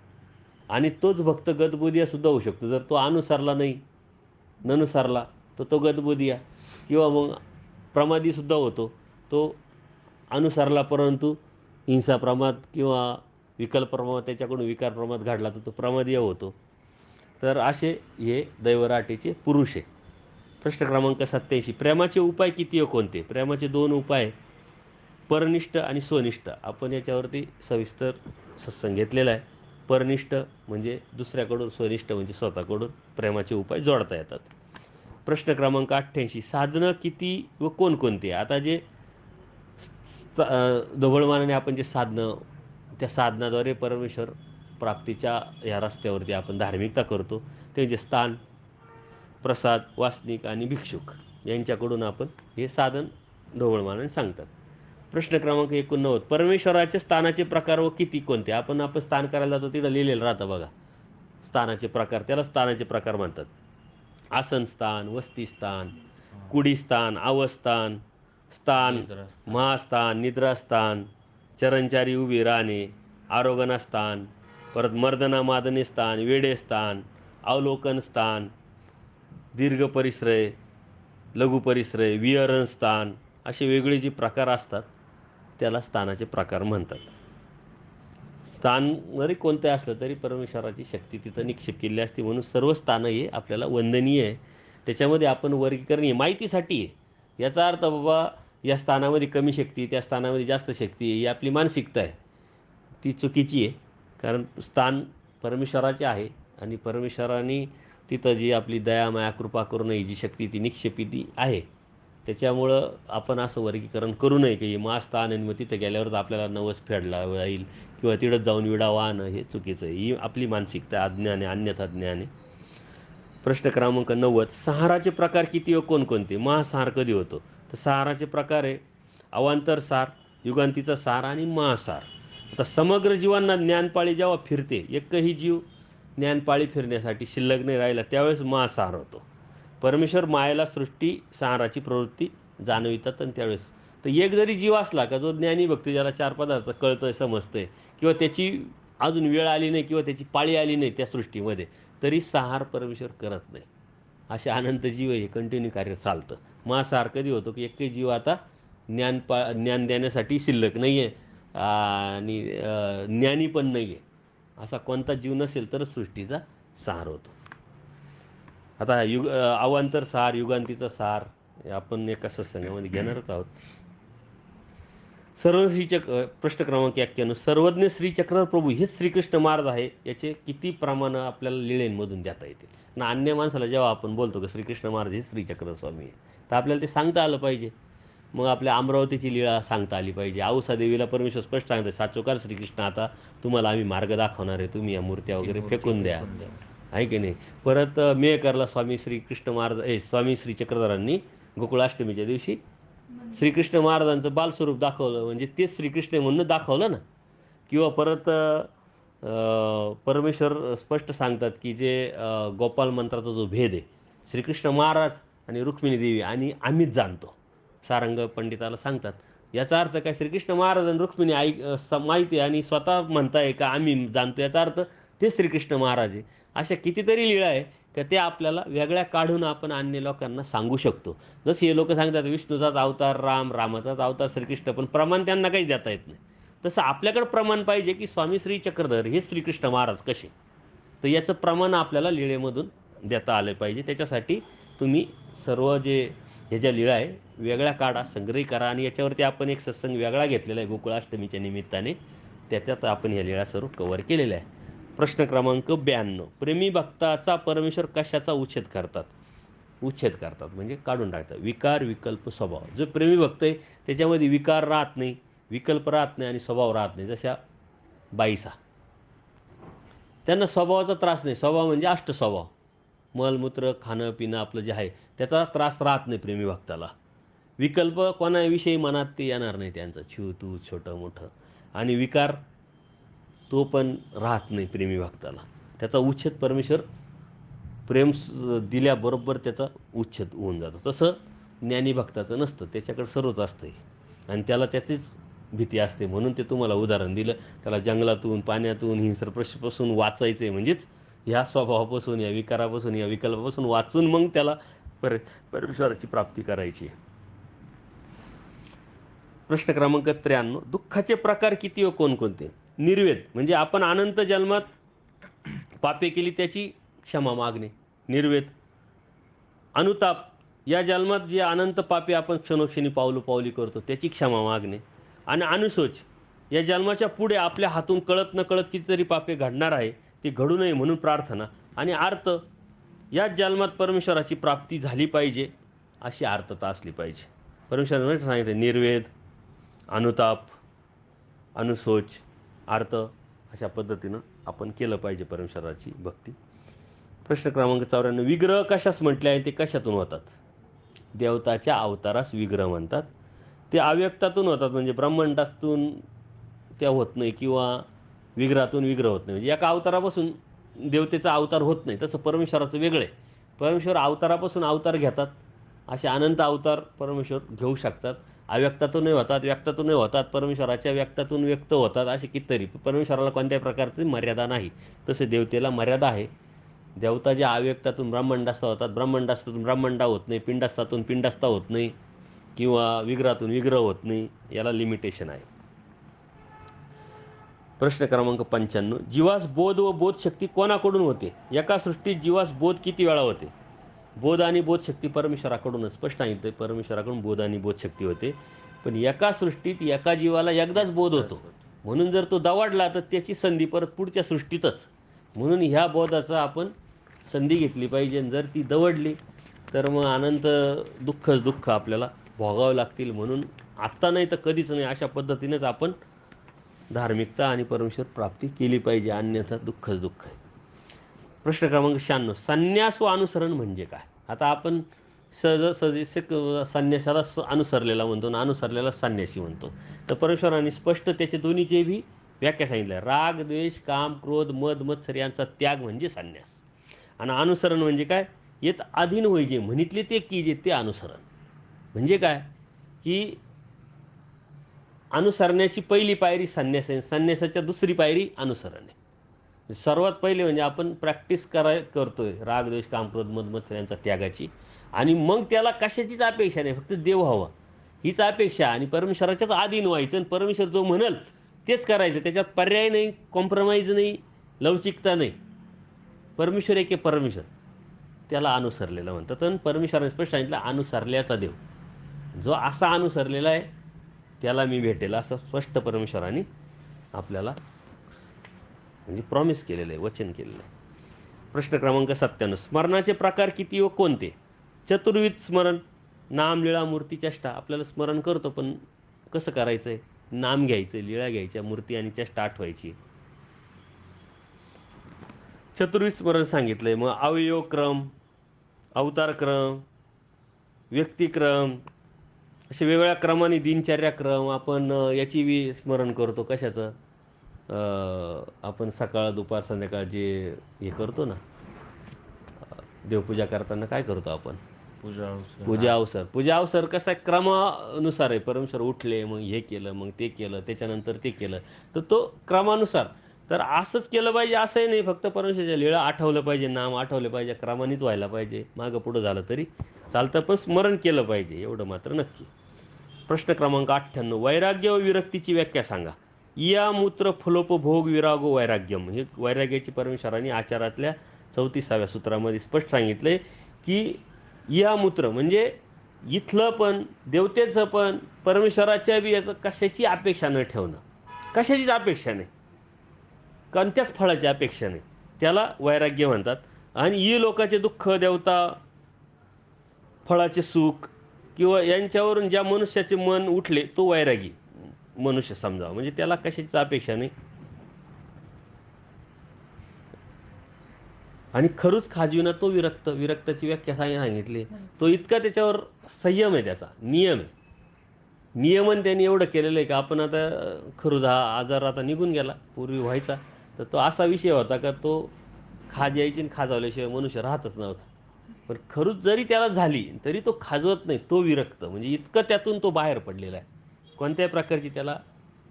आणि तोच भक्त गदबुदिया सुद्धा होऊ शकतो. जर तो अनुसरला नाही, ननुसरला, तर तो गदबुदिया किंवा मग प्रमादीसुद्धा होतो. तो अनुसरला परंतु हिंसा, प्रमाद किंवा विकल्प प्रमाद त्याच्याकडून विकार प्रमाद घडला तर तो प्रमादीय होतो. तर असे हे दैवराटेचे पुरुष आहे. प्रश्न क्रमांक 87, प्रेमाचे उपाय किती व कोणते? प्रेमाचे 2 उपाय, परनिष्ठ आणि स्वनिष्ठ. आपण याच्यावरती सविस्तर सत्संग घेतलेला आहे. परनिष्ठ म्हणजे दुसऱ्याकडून, स्वनिष्ठ म्हणजे स्वतःकडून प्रेमाचे उपाय जोडता येतात. प्रश्न क्रमांक 88, साधनं किती व कोणकोणती? आता जे ढोबळमानाने आपण जे साधनं, त्या साधनाद्वारे परमेश्वर प्राप्तीच्या या रस्त्यावरती आपण धार्मिकता करतो ते म्हणजे स्थान, प्रसाद, वासनिक आणि भिक्षुक यांच्याकडून आपण हे साधन ढोबळमानाने सांगतात. प्रश्न क्रमांक 89, परमेश्वराचे स्थानाचे प्रकार व किती कोणते? आपण स्थान करायला जातो तिथं लिहिलेलं राहतं बघा स्थानाचे प्रकार, त्याला स्थानाचे प्रकार म्हणतात. आसनस्थान, वस्तीस्थान, कुडीस्थान, अवस्थान, स्थान, महास्थान, निद्रास्थान, चरणचारी उभी राहणे, आरोगण स्थान, परत मर्दना मादने स्थान, वेडे स्थान, अवलोकन स्थान, दीर्घ परिश्रय, लघु परिश्रय, विहरण स्थान, असे वेगळे जे प्रकार असतात त्याला स्थानाचे प्रकार म्हणतात. स्थान जरी कोणते असलं तरी परमेश्वराची शक्ती तिथं निक्षेप केलेली असते, म्हणून सर्व स्थानं हे आपल्याला वंदनीय आहे. त्याच्यामध्ये आपण वर्गीकरण हे माहितीसाठी आहे. याचा अर्थ बाबा या स्थानामध्ये कमी शक्ती, त्या स्थानामध्ये जास्त शक्ती आहे, ही आपली मानसिकता आहे, ती चुकीची आहे. कारण स्थान परमेश्वराचे आहे आणि परमेश्वराने तिथं जी आपली दया, माया, कृपा करून ही जी शक्ती ती निक्षेपिती आहे. त्याच्यामुळं आपण असं वर्गीकरण करू नये की महास्थान आणि मग तिथं गेल्यावरच आपल्याला नवस फेडला जाईल किंवा तिथं जाऊन विडा वाहणं हे चुकीचं आहे. ही आपली मानसिकता अज्ञान आहे, अन्यथा ज्ञान आहे. प्रश्न क्रमांक 90, संहाराचे प्रकार किती व कोणकोणते? महासंहार कधी होतो? तर संहाराचे प्रकार आहे अवांतर सार, युगांतीचा सार आणि महासार. आता समग्र जीवांना ज्ञानपाळी जेव्हा फिरते, एकही जीव ज्ञानपाळी फिरण्यासाठी शिल्लक नाही राहिला त्यावेळेस महासार होतो. परमेश्वर मायेला सृष्टी संहाराची प्रवृत्ती जाणवितात आणि त्यावेळेस तर एक जरी जीव असला का जो ज्ञानी भक्ती ज्याला 4 पदार्थ कळतंय, समजतंय किंवा त्याची अजून वेळ आली नाही किंवा त्याची पाळी आली नाही त्या सृष्टीमध्ये, तरी संहार परमेश्वर करत नाही. असे अनंत जीव हे कंटिन्यू कार्य चालतं. महासार कधी होतो की एकही जीव आता ज्ञान देण्यासाठी शिल्लक नाही आहे आणि ज्ञानी पण नाही आहे, असा कोणता जीव नसेल तरच सृष्टीचा सार होतो. आता अवांतर सार, युगांतीचा सार आपण एका सत्संगामध्ये घेणारच आहोत. सर्व श्रीचक्र प्रश्न क्रमांक 91, सर्वज्ञ श्रीचक्र प्रभू हेच श्रीकृष्ण महाराज आहे, याचे किती प्रमाण आपल्याला लीळेंमधून देता येतील? ना अन्य माणसाला जेव्हा आपण बोलतो की श्रीकृष्ण महाराज हे श्रीचक्र स्वामी आहे, तर आपल्याला ते सांगता आलं पाहिजे. मग आपल्या अमरावतीची लीळा सांगता आली पाहिजे. औसा देवीला परमेश्वर स्पष्ट सांगते, साचोकार श्रीकृष्ण आता तुम्हाला आम्ही मार्ग दाखवणार आहे, तुम्ही या मूर्त्या वगैरे फेकून द्या, आहे की नाही. परत मेहकरला स्वामी श्रीकृष्ण महाराज स्वामी श्रीचक्रधरांनी गोकुळाष्टमीच्या दिवशी श्रीकृष्ण महाराजांचं बालस्वरूप दाखवलं, म्हणजे तेच श्रीकृष्ण म्हणून दाखवलं ना. किंवा परत परमेश्वर स्पष्ट सांगतात की जे गोपाल मंत्राचा जो भेद आहे श्रीकृष्ण महाराज आणि रुक्मिणी देवी आणि आम्हीच जाणतो, सारंग पंडिताला सांगतात. याचा अर्थ काय? श्रीकृष्ण महाराज आणि रुक्मिणी माहिती आहे आणि स्वतः म्हणताय का आम्ही जाणतो, याचा अर्थ ते श्रीकृष्ण महाराज आहे. अशा कितीतरी लीळा आहे का ते आपल्याला वेगळ्या काढून आपण अन्य लोकांना सांगू शकतो. जसे हे लोक सांगतात विष्णूचाच अवतार राम, रामाचाच अवतार श्रीकृष्ण, पण प्रमाण त्यांना काहीच देता येत नाही. तसं आपल्याकडं प्रमाण पाहिजे की स्वामी श्री चक्रधर हे श्रीकृष्ण महाराज कसे, तर याचं प्रमाण आपल्याला लीळेमधून देता आलं पाहिजे. त्याच्यासाठी तुम्ही सर्व जे ह्या ज्या लीळा आहे वेगळ्या काढा, संग्रही करा आणि याच्यावरती आपण एक सत्संग वेगळा घेतलेला आहे गोकुळाष्टमीच्या निमित्ताने, त्याच्यात आपण ह्या लीळा सर्व कव्हर केलेल्या आहे. प्रश्न क्रमांक 92, प्रेमी भक्ताचा परमेश्वर कशाचा उच्छेद करतात? उच्छेद करतात म्हणजे काढून टाकतात. विकार, विकल्प, स्वभाव. जो प्रेमी भक्त आहे त्याच्यामध्ये विकार राहत नाही, विकल्प राहत नाही आणि स्वभाव राहत नाही. जशा बाईसा, त्यांना स्वभावाचा त्रास नाही. स्वभाव म्हणजे अष्टस्वभाव, मलमूत्र, खाणं पिणं आपलं जे आहे त्याचा त्रास राहत नाही प्रेमी भक्ताला. विकल्प कोणाविषयी मनात ते येणार नाही त्यांचं, छू तू छोटं मोठं. आणि विकार तो पण राहत नाही प्रेमी भक्ताला. त्याचा उच्छेद परमेश्वर प्रेम दिल्याबरोबर त्याचा उच्छेद होऊन जातो. तसं ज्ञानी भक्ताचं नसतं, त्याच्याकडे सर्वच असतं आणि त्याला त्याचीच भीती असते. म्हणून ते तुम्हाला उदाहरण दिलं, त्याला जंगलातून, पाण्यातून, हिंस्रप्रश्नापासून वाचायचं आहे. म्हणजेच ह्या स्वभावापासून, या विकारापासून, या विकल्पापासून वाचून मग त्याला परमेश्वराची प्राप्ती करायची आहे. प्रश्न क्रमांक 93, दुःखाचे प्रकार किती व कोणकोणते? निर्वेद म्हणजे आपण अनंत जन्मात पापे केली त्याची क्षमा मागणे, निर्वेद. अनुताप, या जन्मात जे अनंत पापे आपण क्षणोक्षणी पावलोपावली करतो त्याची क्षमा मागणे. आणि अनुशोच, या जन्माच्या पुढे आपल्या हातून कळत नकळत कितीतरी पापे घडणार आहे, ते घडू नये म्हणून प्रार्थना. आणि आर्त, याच जन्मात परमेश्वराची प्राप्ती झाली पाहिजे अशी आर्तता असली पाहिजे. परमेश्वराने सांगितले निर्वेद, अनुताप, अनुशोच, आर्त, अशा पद्धतीनं आपण केलं पाहिजे परमेश्वराची भक्ती. प्रश्न क्रमांक 94, विग्रह कशास म्हटले आहे, ते कशातून होतात? देवताच्या अवतारास विग्रह म्हणतात. ते अव्यक्तातून होतात, म्हणजे ब्रह्मांडातून त्या होत नाही किंवा विग्रहातून विग्रह होत नाही. म्हणजे एका अवतारापासून देवतेचा अवतार होत नाही. तसं परमेश्वराचं वेगळं आहे. परमेश्वर अवतारापासून अवतार घेतात. असे अनंत अवतार परमेश्वर घेऊ शकतात. अव्यक्तातूनही होतात, व्यक्तातूनही होतात, परमेश्वराच्या व्यक्तातून व्यक्त होतात, असे कितीतरी. परमेश्वराला कोणत्याही प्रकारची मर्यादा नाही. तसे देवतेला मर्यादा आहे. देवता ज्या अव्यक्तातून ब्रह्मांडास्था होतात, ब्रह्मांडास्थातून ब्रह्मांडा होत नाही, पिंडास्थातून पिंडास्था होत नाही किंवा विग्रहातून विग्रह होत नाही. याला लिमिटेशन आहे. प्रश्न क्रमांक 95, जीवास बोध व बोधशक्ती कोणाकडून होते? एका सृष्टीत जीवास बोध किती वेळा होते? बोध आणि बोधशक्ती परमेश्वराकडूनच. स्पष्ट सांगितलं, परमेश्वराकडून बोध आणि बोधशक्ती होते. पण एका सृष्टीत एका जीवाला एकदाच बोध होतो. म्हणून जर तो दवाडला तर त्याची संधी परत पुढच्या सृष्टीतच. म्हणून ह्या बोधाचा आपण संधी घेतली पाहिजे. जर ती दवडली तर मग अनंत दुःखच दुःख आपल्याला भोगावं लागतील. म्हणून आत्ता नाही तर कधीच नाही, अशा पद्धतीनेच आपण धार्मिकता आणि परमेश्वर प्राप्ती केली पाहिजे, अन्यथा दुःखच दुःख आहे. प्रश्न क्रमांक 96, संन्यास व अनुसरण म्हणजे काय? आता आपण सहजासहजी संन्यासाला अनुसरलेला म्हणतो आणि अनुसरलेला संन्यासी म्हणतो. तर परमेश्वराने स्पष्ट त्याचे दोन्हीचे बी व्याख्या सांगितल्या. राग, द्वेष, काम, क्रोध, मद, मत्सर यांचा त्याग म्हणजे संन्यास. आणि अनुसरण म्हणजे काय? येत अधीन होई जे म्हणितले ते की जे ते अनुसरण. म्हणजे काय की अनुसरण्याची पहिली पायरी संन्यास आहे, संन्यासाच्या दुसरी पायरी अनुसरण आहे. सर्वात पहिले म्हणजे आपण प्रॅक्टिस करतोय राग, द्वेष, काम, क्रोध, मद, मत्सर यांचा त्यागाची. आणि मग त्याला कशाचीच अपेक्षा नाही, फक्त देव हवा हीच अपेक्षा. आणि परमेश्वराच्याच अधीन व्हायचं आणि परमेश्वर जो म्हणल तेच करायचं. त्याच्यात पर्याय नाही, कॉम्प्रोमाइज नाही, लवचिकता नाही. परमेश्वर एक आहे परमेश्वर, त्याला अनुसरलेलं म्हणतात. आणि परमेश्वराने स्पष्ट सांगितलं अनुसरल्याचा देव, जो असा अनुसरलेला आहे त्याला मी भेटेल, असं स्पष्ट परमेश्वराने आपल्याला म्हणजे प्रॉमिस केलेलं आहे, वचन केलेलं आहे. प्रश्न क्रमांक 97, स्मरणाचे प्रकार किती व कोणते? चतुर्विध स्मरण, नाम, लीळा, मूर्ती, चेष्टा. आपल्याला स्मरण करतो, पण कसं करायचं आहे? नाम घ्यायचं, लीळा घ्यायच्या, मूर्ती आणि चेष्टा आठवायची. चतुर्विध स्मरण सांगितलंय. मग अवयवक्रम, अवतारक्रम, व्यक्तिक्रम, असे वेगवेगळ्या क्रमाने दिनचर्याक्रम आपण याची बी स्मरण करतो. कशाचं? आपण सकाळ, दुपार, संध्याकाळ जे हे करतो ना, देवपूजा करताना काय करतो आपण? पूजा अवसर. पूजा अवसर कसा आहे? क्रमानुसार आहे. परमेश्वर उठले, मग हे केलं, मग ते केलं, त्याच्यानंतर ते केलं, तर तो क्रमानुसार. तर असंच केलं पाहिजे असंही नाही, फक्त परमेश्वराच्या लीळा आठवलं पाहिजे, नाम आठवलं पाहिजे, क्रमानेच व्हायला पाहिजे. मागं पुढं झालं तरी चालतं, पण स्मरण केलं पाहिजे, एवढं मात्र नक्की. प्रश्न क्रमांक 98, वैराग्य व विरक्तीची व्याख्या सांगा. या मूत्र फलोपभोग विरागो वैराग्यम. हे वैराग्याची परमेश्वराने आचारातल्या 34व्या सूत्रामध्ये स्पष्ट सांगितले की या मूत्र म्हणजे इथलं पण, देवतेचं पण, परमेश्वराच्या बी याचं कशाची अपेक्षा न ठेवणं. कशाचीच अपेक्षा नाही, कोणत्याच फळाची अपेक्षा नाही, त्याला वैराग्य म्हणतात. आणि ही लोकांचे दुःख, देवता, फळाचे सुख किंवा यांच्यावरून ज्या मनुष्याचे मन उठले तो वैरागी मनुष्य समजावा. म्हणजे त्याला कशाचीच अपेक्षा नाही. आणि खरूच खाजविना तो विरक्त. विरक्ताची व्याख्या सांगितली. तो इतका त्याच्यावर संयम आहे, त्याचा नियम आहे. नियमन त्यांनी एवढं केलेलं आहे का आपण आता खरूच हा आजार आता निघून गेला, पूर्वी व्हायचा तर तो असा विषय होता का तो खाज यायची आणि खाजवल्याशिवाय मनुष्य राहतच नव्हता. पण खरूच जरी त्याला झाली तरी तो खाजवत नाही, तो विरक्त. म्हणजे इतकं त्यातून तो बाहेर पडलेला आहे, कोणत्याही प्रकारची त्याला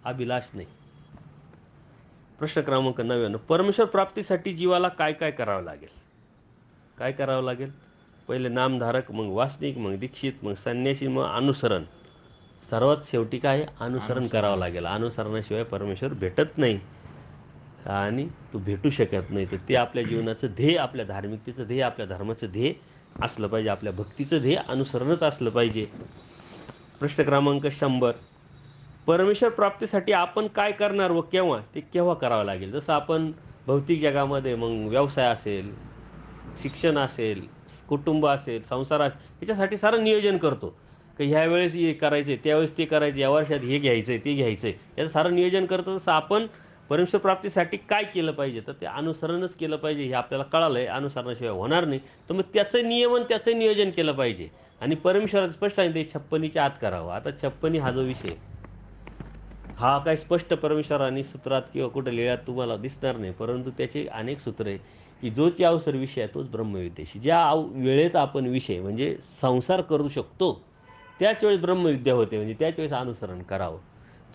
अभिलाष नाही. प्रश्न क्रमांक 99, परमेश्वर प्राप्तीसाठी जीवाला काय काय करावं लागेल? काय करावं लागेल? पहिले नामधारक, मग वासनिक, मग दीक्षित, मग संन्यासी, मग अनुसरण. सर्वात शेवटी काय? अनुसरण करावं लागेल. अनुसरणाशिवाय परमेश्वर भेटत नाही. आणि तो भेटू शकत नाही. तर ते आपल्या जीवनाचं ध्येय, आपल्या धार्मिकतेचं ध्येय, आपल्या धर्माचं ध्येय असलं पाहिजे, आपल्या भक्तीचं ध्येय अनुसरणच असलं पाहिजे. प्रश्न क्रमांक 100. परमेश्वर प्राप्तीसाठी आपण काय करणार व केव्हा? ते केव्हा करावं लागेल? जसं आपण भौतिक जगामध्ये मग व्यवसाय असेल, शिक्षण असेल, कुटुंब असेल, संसार असेल, याच्यासाठी सारं नियोजन करतो. की ह्या वेळेस हे करायचं आहे, त्यावेळेस ते करायचं आहे, या वर्षात हे घ्यायचं आहे, ते घ्यायचं आहे. याचं सारं नियोजन करतो. तसं आपण परमेश्वर प्राप्तीसाठी काय केलं पाहिजे? तर ते अनुसरणच केलं पाहिजे. हे आपल्याला कळालं आहे. अनुसरणाशिवाय होणार नाही. तर मग त्याचं नियमन, त्याचं नियोजन केलं पाहिजे. आणि परमेश्वराचं स्पष्ट सांगितलं, 56च्या आत करावं. आता 56 हा जो विषय आहे, हा काही स्पष्ट परमेश्वराने सूत्रात किंवा कुठं लिहिल्यात तुम्हाला दिसणार नाही. परंतु त्याचे अनेक सूत्र आहे, की जोची अवसर विषय आहे तोच ब्रह्मविद्येशी. ज्या वेळेत आपण विषय म्हणजे संसार करू शकतो, त्याच वेळेस ब्रह्मविद्या होते. म्हणजे त्याच वेळेस अनुसरण करावं.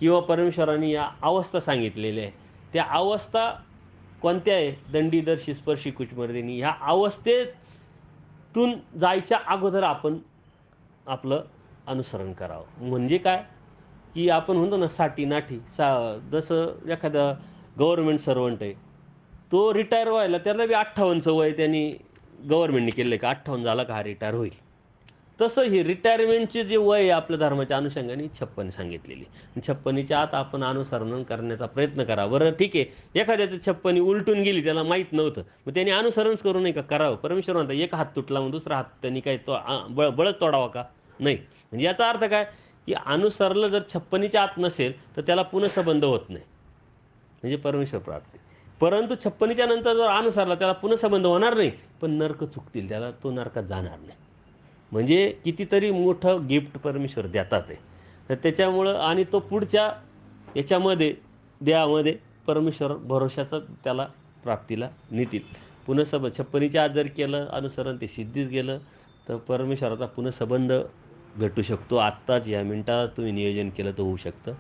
किंवा परमेश्वराने या अवस्था सांगितलेल्या आहे. त्या अवस्था कोणत्या आहे? दंडीदर्शी स्पर्शी कुचमर्दिनी. ह्या अवस्थेतून जायच्या अगोदर आपण आपलं अनुसरण करावं. म्हणजे काय? की आपण म्हणतो ना साठी-नाठी. जसं एखादा गव्हर्नमेंट सर्व्हंट आहे. तो रिटायर व्हायला त्याला बी 58चं वय त्यांनी गव्हर्नमेंटने केलं का 58 झाला का हा रिटायर होईल. तसं हे रिटायरमेंटचे जे वय आहे आपल्या धर्माच्या अनुषंगाने 56 सांगितलेली. 56च्या आत आपण अनुसरण करण्याचा प्रयत्न करा. बरं ठीक आहे, एखाद्याचं 56 उलटून गेली, त्याला माहीत नव्हतं. मग त्याने अनुसरणच करू नये का? करावं. परमेश्वर म्हणतात, एक हात तुटला मग दुसरा हात त्यांनी काय तो बळच तोडावा का? नाही. म्हणजे याचा अर्थ काय? की अनुसरलं जर 56च्या आत नसेल, तर त्याला पुनःसंबंध होत नाही. म्हणजे परमेश्वर प्राप्ती. परंतु 56च्या नंतर जर अनुसरला, त्याला पुनःसंबंध होणार नाही, पण नरक चुकतील. त्याला तो नरकात जाणार नाही. म्हणजे कितीतरी मोठं गिफ्ट परमेश्वर देतात आहे. तर त्याच्यामुळं आणि तो पुढच्या याच्यामध्ये देहामध्ये परमेश्वर भरोशाचा त्याला प्राप्तीला नेतील. पुनःसंबंध 56च्या आत जर केलं अनुसरण, ते सिद्धीस गेलं, तर परमेश्वराचा पुनःसंबंध भेटू शकतो. आत्ताच या मिनिटात तुम्ही नियोजन केलं तर होऊ शकतं.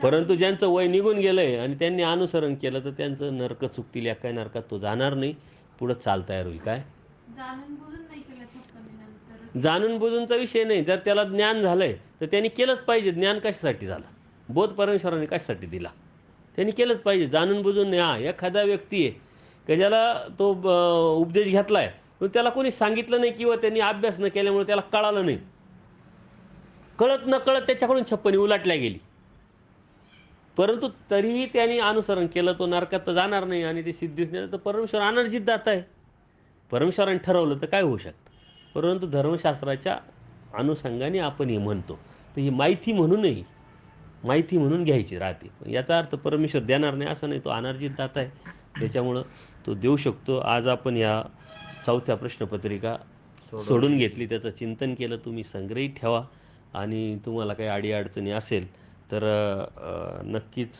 परंतु ज्यांचं वय निघून गेलं आहे आणि त्यांनी अनुसरण केलं, तर त्यांचं नरक चुकतील. या काय नरकात तो जाणार नाही. पुढं चाल तयार होईल. काय? जाणून बुजून नाही केलं 56 नंतर. जाणून बुजूनचा विषय नाही. जर त्याला ज्ञान झालंय, तर त्यांनी केलंच पाहिजे. ज्ञान कशासाठी झालं? बोध परमेश्वराने कशासाठी दिला? त्यांनी केलंच पाहिजे. जाणून बुजून नाही. हां, एखादा व्यक्ती आहे, की ज्याला तो उपदेश घेतलाय, पण त्याला कोणी सांगितलं नाही किंवा त्यांनी अभ्यास न केल्यामुळे त्याला कळालं नाही. कळत-नकळत त्याच्याकडून 56 उलटल्या गेली. परंतु तरीही त्यांनी अनुसरण केलं, तो नरकात तर जाणार नाही आणि ते सिद्धीस नेलं, तर परमेश्वर अनर्जित दाता आहे. परमेश्वराने ठरवलं तर काय होऊ शकतं. परंतु धर्मशास्त्राच्या अनुषंगाने आपण हे म्हणतो. तर ही माहिती म्हणूनही माहिती म्हणून घ्यायची राहते. याचा अर्थ परमेश्वर देणार नाही असं नाही. तो अनर्जित दाता आहे. त्याच्यामुळं तो देऊ शकतो. आज आपण ह्या 4थ्या प्रश्नपत्रिका सोडून घेतली. त्याचं चिंतन केलं. तुम्ही संग्रहित ठेवा आणि तुम्हाला काही अडी-अडचणी असेल तर नक्कीच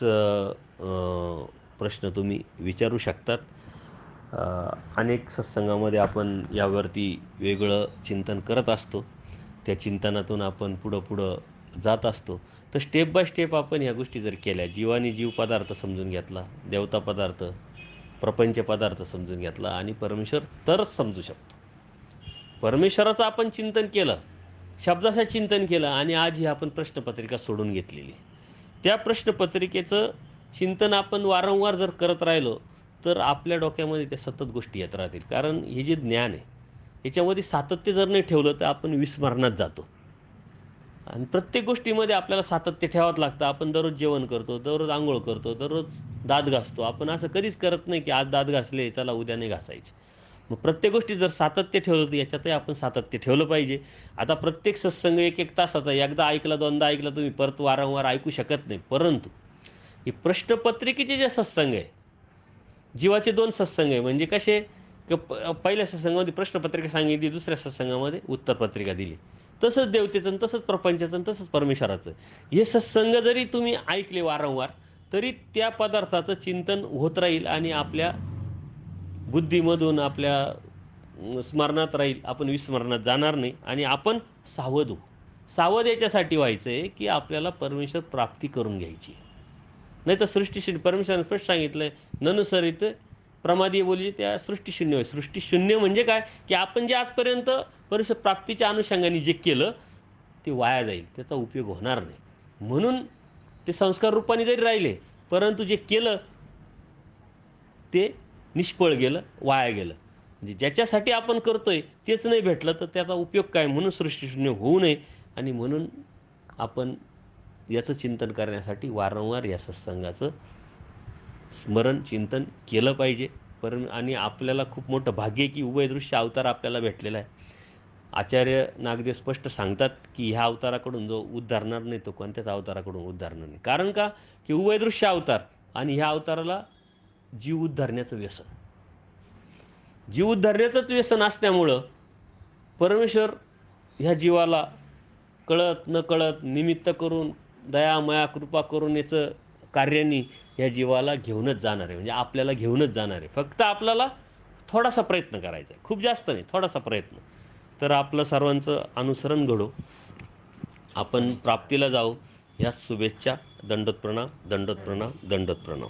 प्रश्न तुम्ही विचारू शकतात. अनेक सत्संगामध्ये आपण यावरती वेगळं चिंतन करत असतो. त्या चिंतनातून आपण पुढं जात असतो. तर स्टेप बाय स्टेप आपण ह्या गोष्टी जर केल्या, जीवाने जीव पदार्थ समजून घेतला, देवता पदार्थ, प्रपंच पदार्थ समजून घेतला आणि परमेश्वर तरच समजू शकतो. परमेश्वराचं आपण चिंतन केलं, शब्दाचं चिंतन केलं आणि आज ही आपण प्रश्नपत्रिका सोडून घेतलेली. त्या प्रश्नपत्रिकेचं चिंतन आपण वारंवार जर करत राहिलो, तर आपल्या डोक्यामध्ये त्या सतत गोष्टी येत राहतील. कारण हे जे ज्ञान आहे, याच्यामध्ये सातत्य जर नाही ठेवलं, तर आपण विस्मरणात जातो. आणि प्रत्येक गोष्टीमध्ये आपल्याला सातत्य ठेवावं लागतं. आपण दररोज जेवण करतो, दररोज अंघोळ करतो, दररोज दात घासतो. आपण असं कधीच करत नाही, की आज दात घासले, चला उद्या नाही घासायचे. मग प्रत्येक गोष्टीत जर सातत्य ठेवलं, तर याच्यातही आपण सातत्य ठेवलं पाहिजे. आता प्रत्येक सत्संग 1-1 तासाचा, एकदा ऐकला, दोनदा ऐकला, तुम्ही परत वारंवार ऐकू शकत नाही. परंतु हे प्रश्नपत्रिकेचे जे सत्संग आहे, जीवाचे 2 सत्संग आहे. म्हणजे कसे? की पहिल्या सत्संगामध्ये प्रश्नपत्रिका सांगितली, दुसऱ्या सत्संगामध्ये उत्तरपत्रिका दिली. तसंच देवतेचं आणि तसंच प्रपंचाचं आणि तसंच परमेश्वराचं. हे सत्संग जरी तुम्ही ऐकले वारंवार, तरी त्या पदार्थाचं चिंतन होत राहील आणि आपल्या बुद्धीमधून आपल्या स्मरणात राहील. आपण विस्मरणात जाणार नाही आणि आपण सावध होऊ. सावध याच्यासाठी व्हायचं आहे, की आपल्याला परमेश्वर प्राप्ती करून घ्यायची आहे. नाहीतर सृष्टीशून्य परमेश्वराने स्पष्ट सांगितलंय, "ननुसरित प्रमादी बोली त्या सृष्टीशून्य होय." सृष्टीशून्य म्हणजे काय? की आपण जे आजपर्यंत परमेश्वर प्राप्तीच्या अनुषंगाने जे केलं, ते वाया जाईल. त्याचा उपयोग होणार नाही. म्हणून ते संस्कार रूपाने जरी राहिले, परंतु जे केलं ते निष्फळ गेलं, वाया गेलं. म्हणजे ज्याच्यासाठी आपण करतोय तेच नाही भेटलं तर त्याचा उपयोग काय? म्हणून सृष्टीशून्य होऊ नये आणि म्हणून आपण याचं चिंतन करण्यासाठी वारंवार या सत्संगाचं स्मरण, चिंतन केलं पाहिजे. आणि आपल्याला खूप मोठं भाग्य आहे की उभयदृश्य अवतार आपल्याला भेटलेला आहे. आचार्य नागदेव स्पष्ट सांगतात की ह्या अवताराकडून जो उद्धारणार नाही तो कोणत्याच अवताराकडून उद्धारणार नाही. कारण का? की उभयदृश्य अवतार आणि ह्या अवताराला जीव उद्धारण्याचं व्यसन. जीव उद्धारण्याचंच व्यसन असल्यामुळं परमेश्वर ह्या जीवाला कळत नकळत निमित्त करून दया, माया, कृपा करून याचं कार्याने या जीवाला घेऊनच जाणार आहे. म्हणजे आपल्याला घेऊनच जाणार आहे. फक्त आपल्याला थोडासा प्रयत्न करायचा आहे. खूप जास्त नाही, थोडासा प्रयत्न. तर आपलं सर्वांचं अनुसरण घडो. आपण प्राप्तीला जाऊ. ह्याच शुभेच्छा. दंडोत प्रणाम, दंडोत प्रणाम, दंडोत प्रणाम.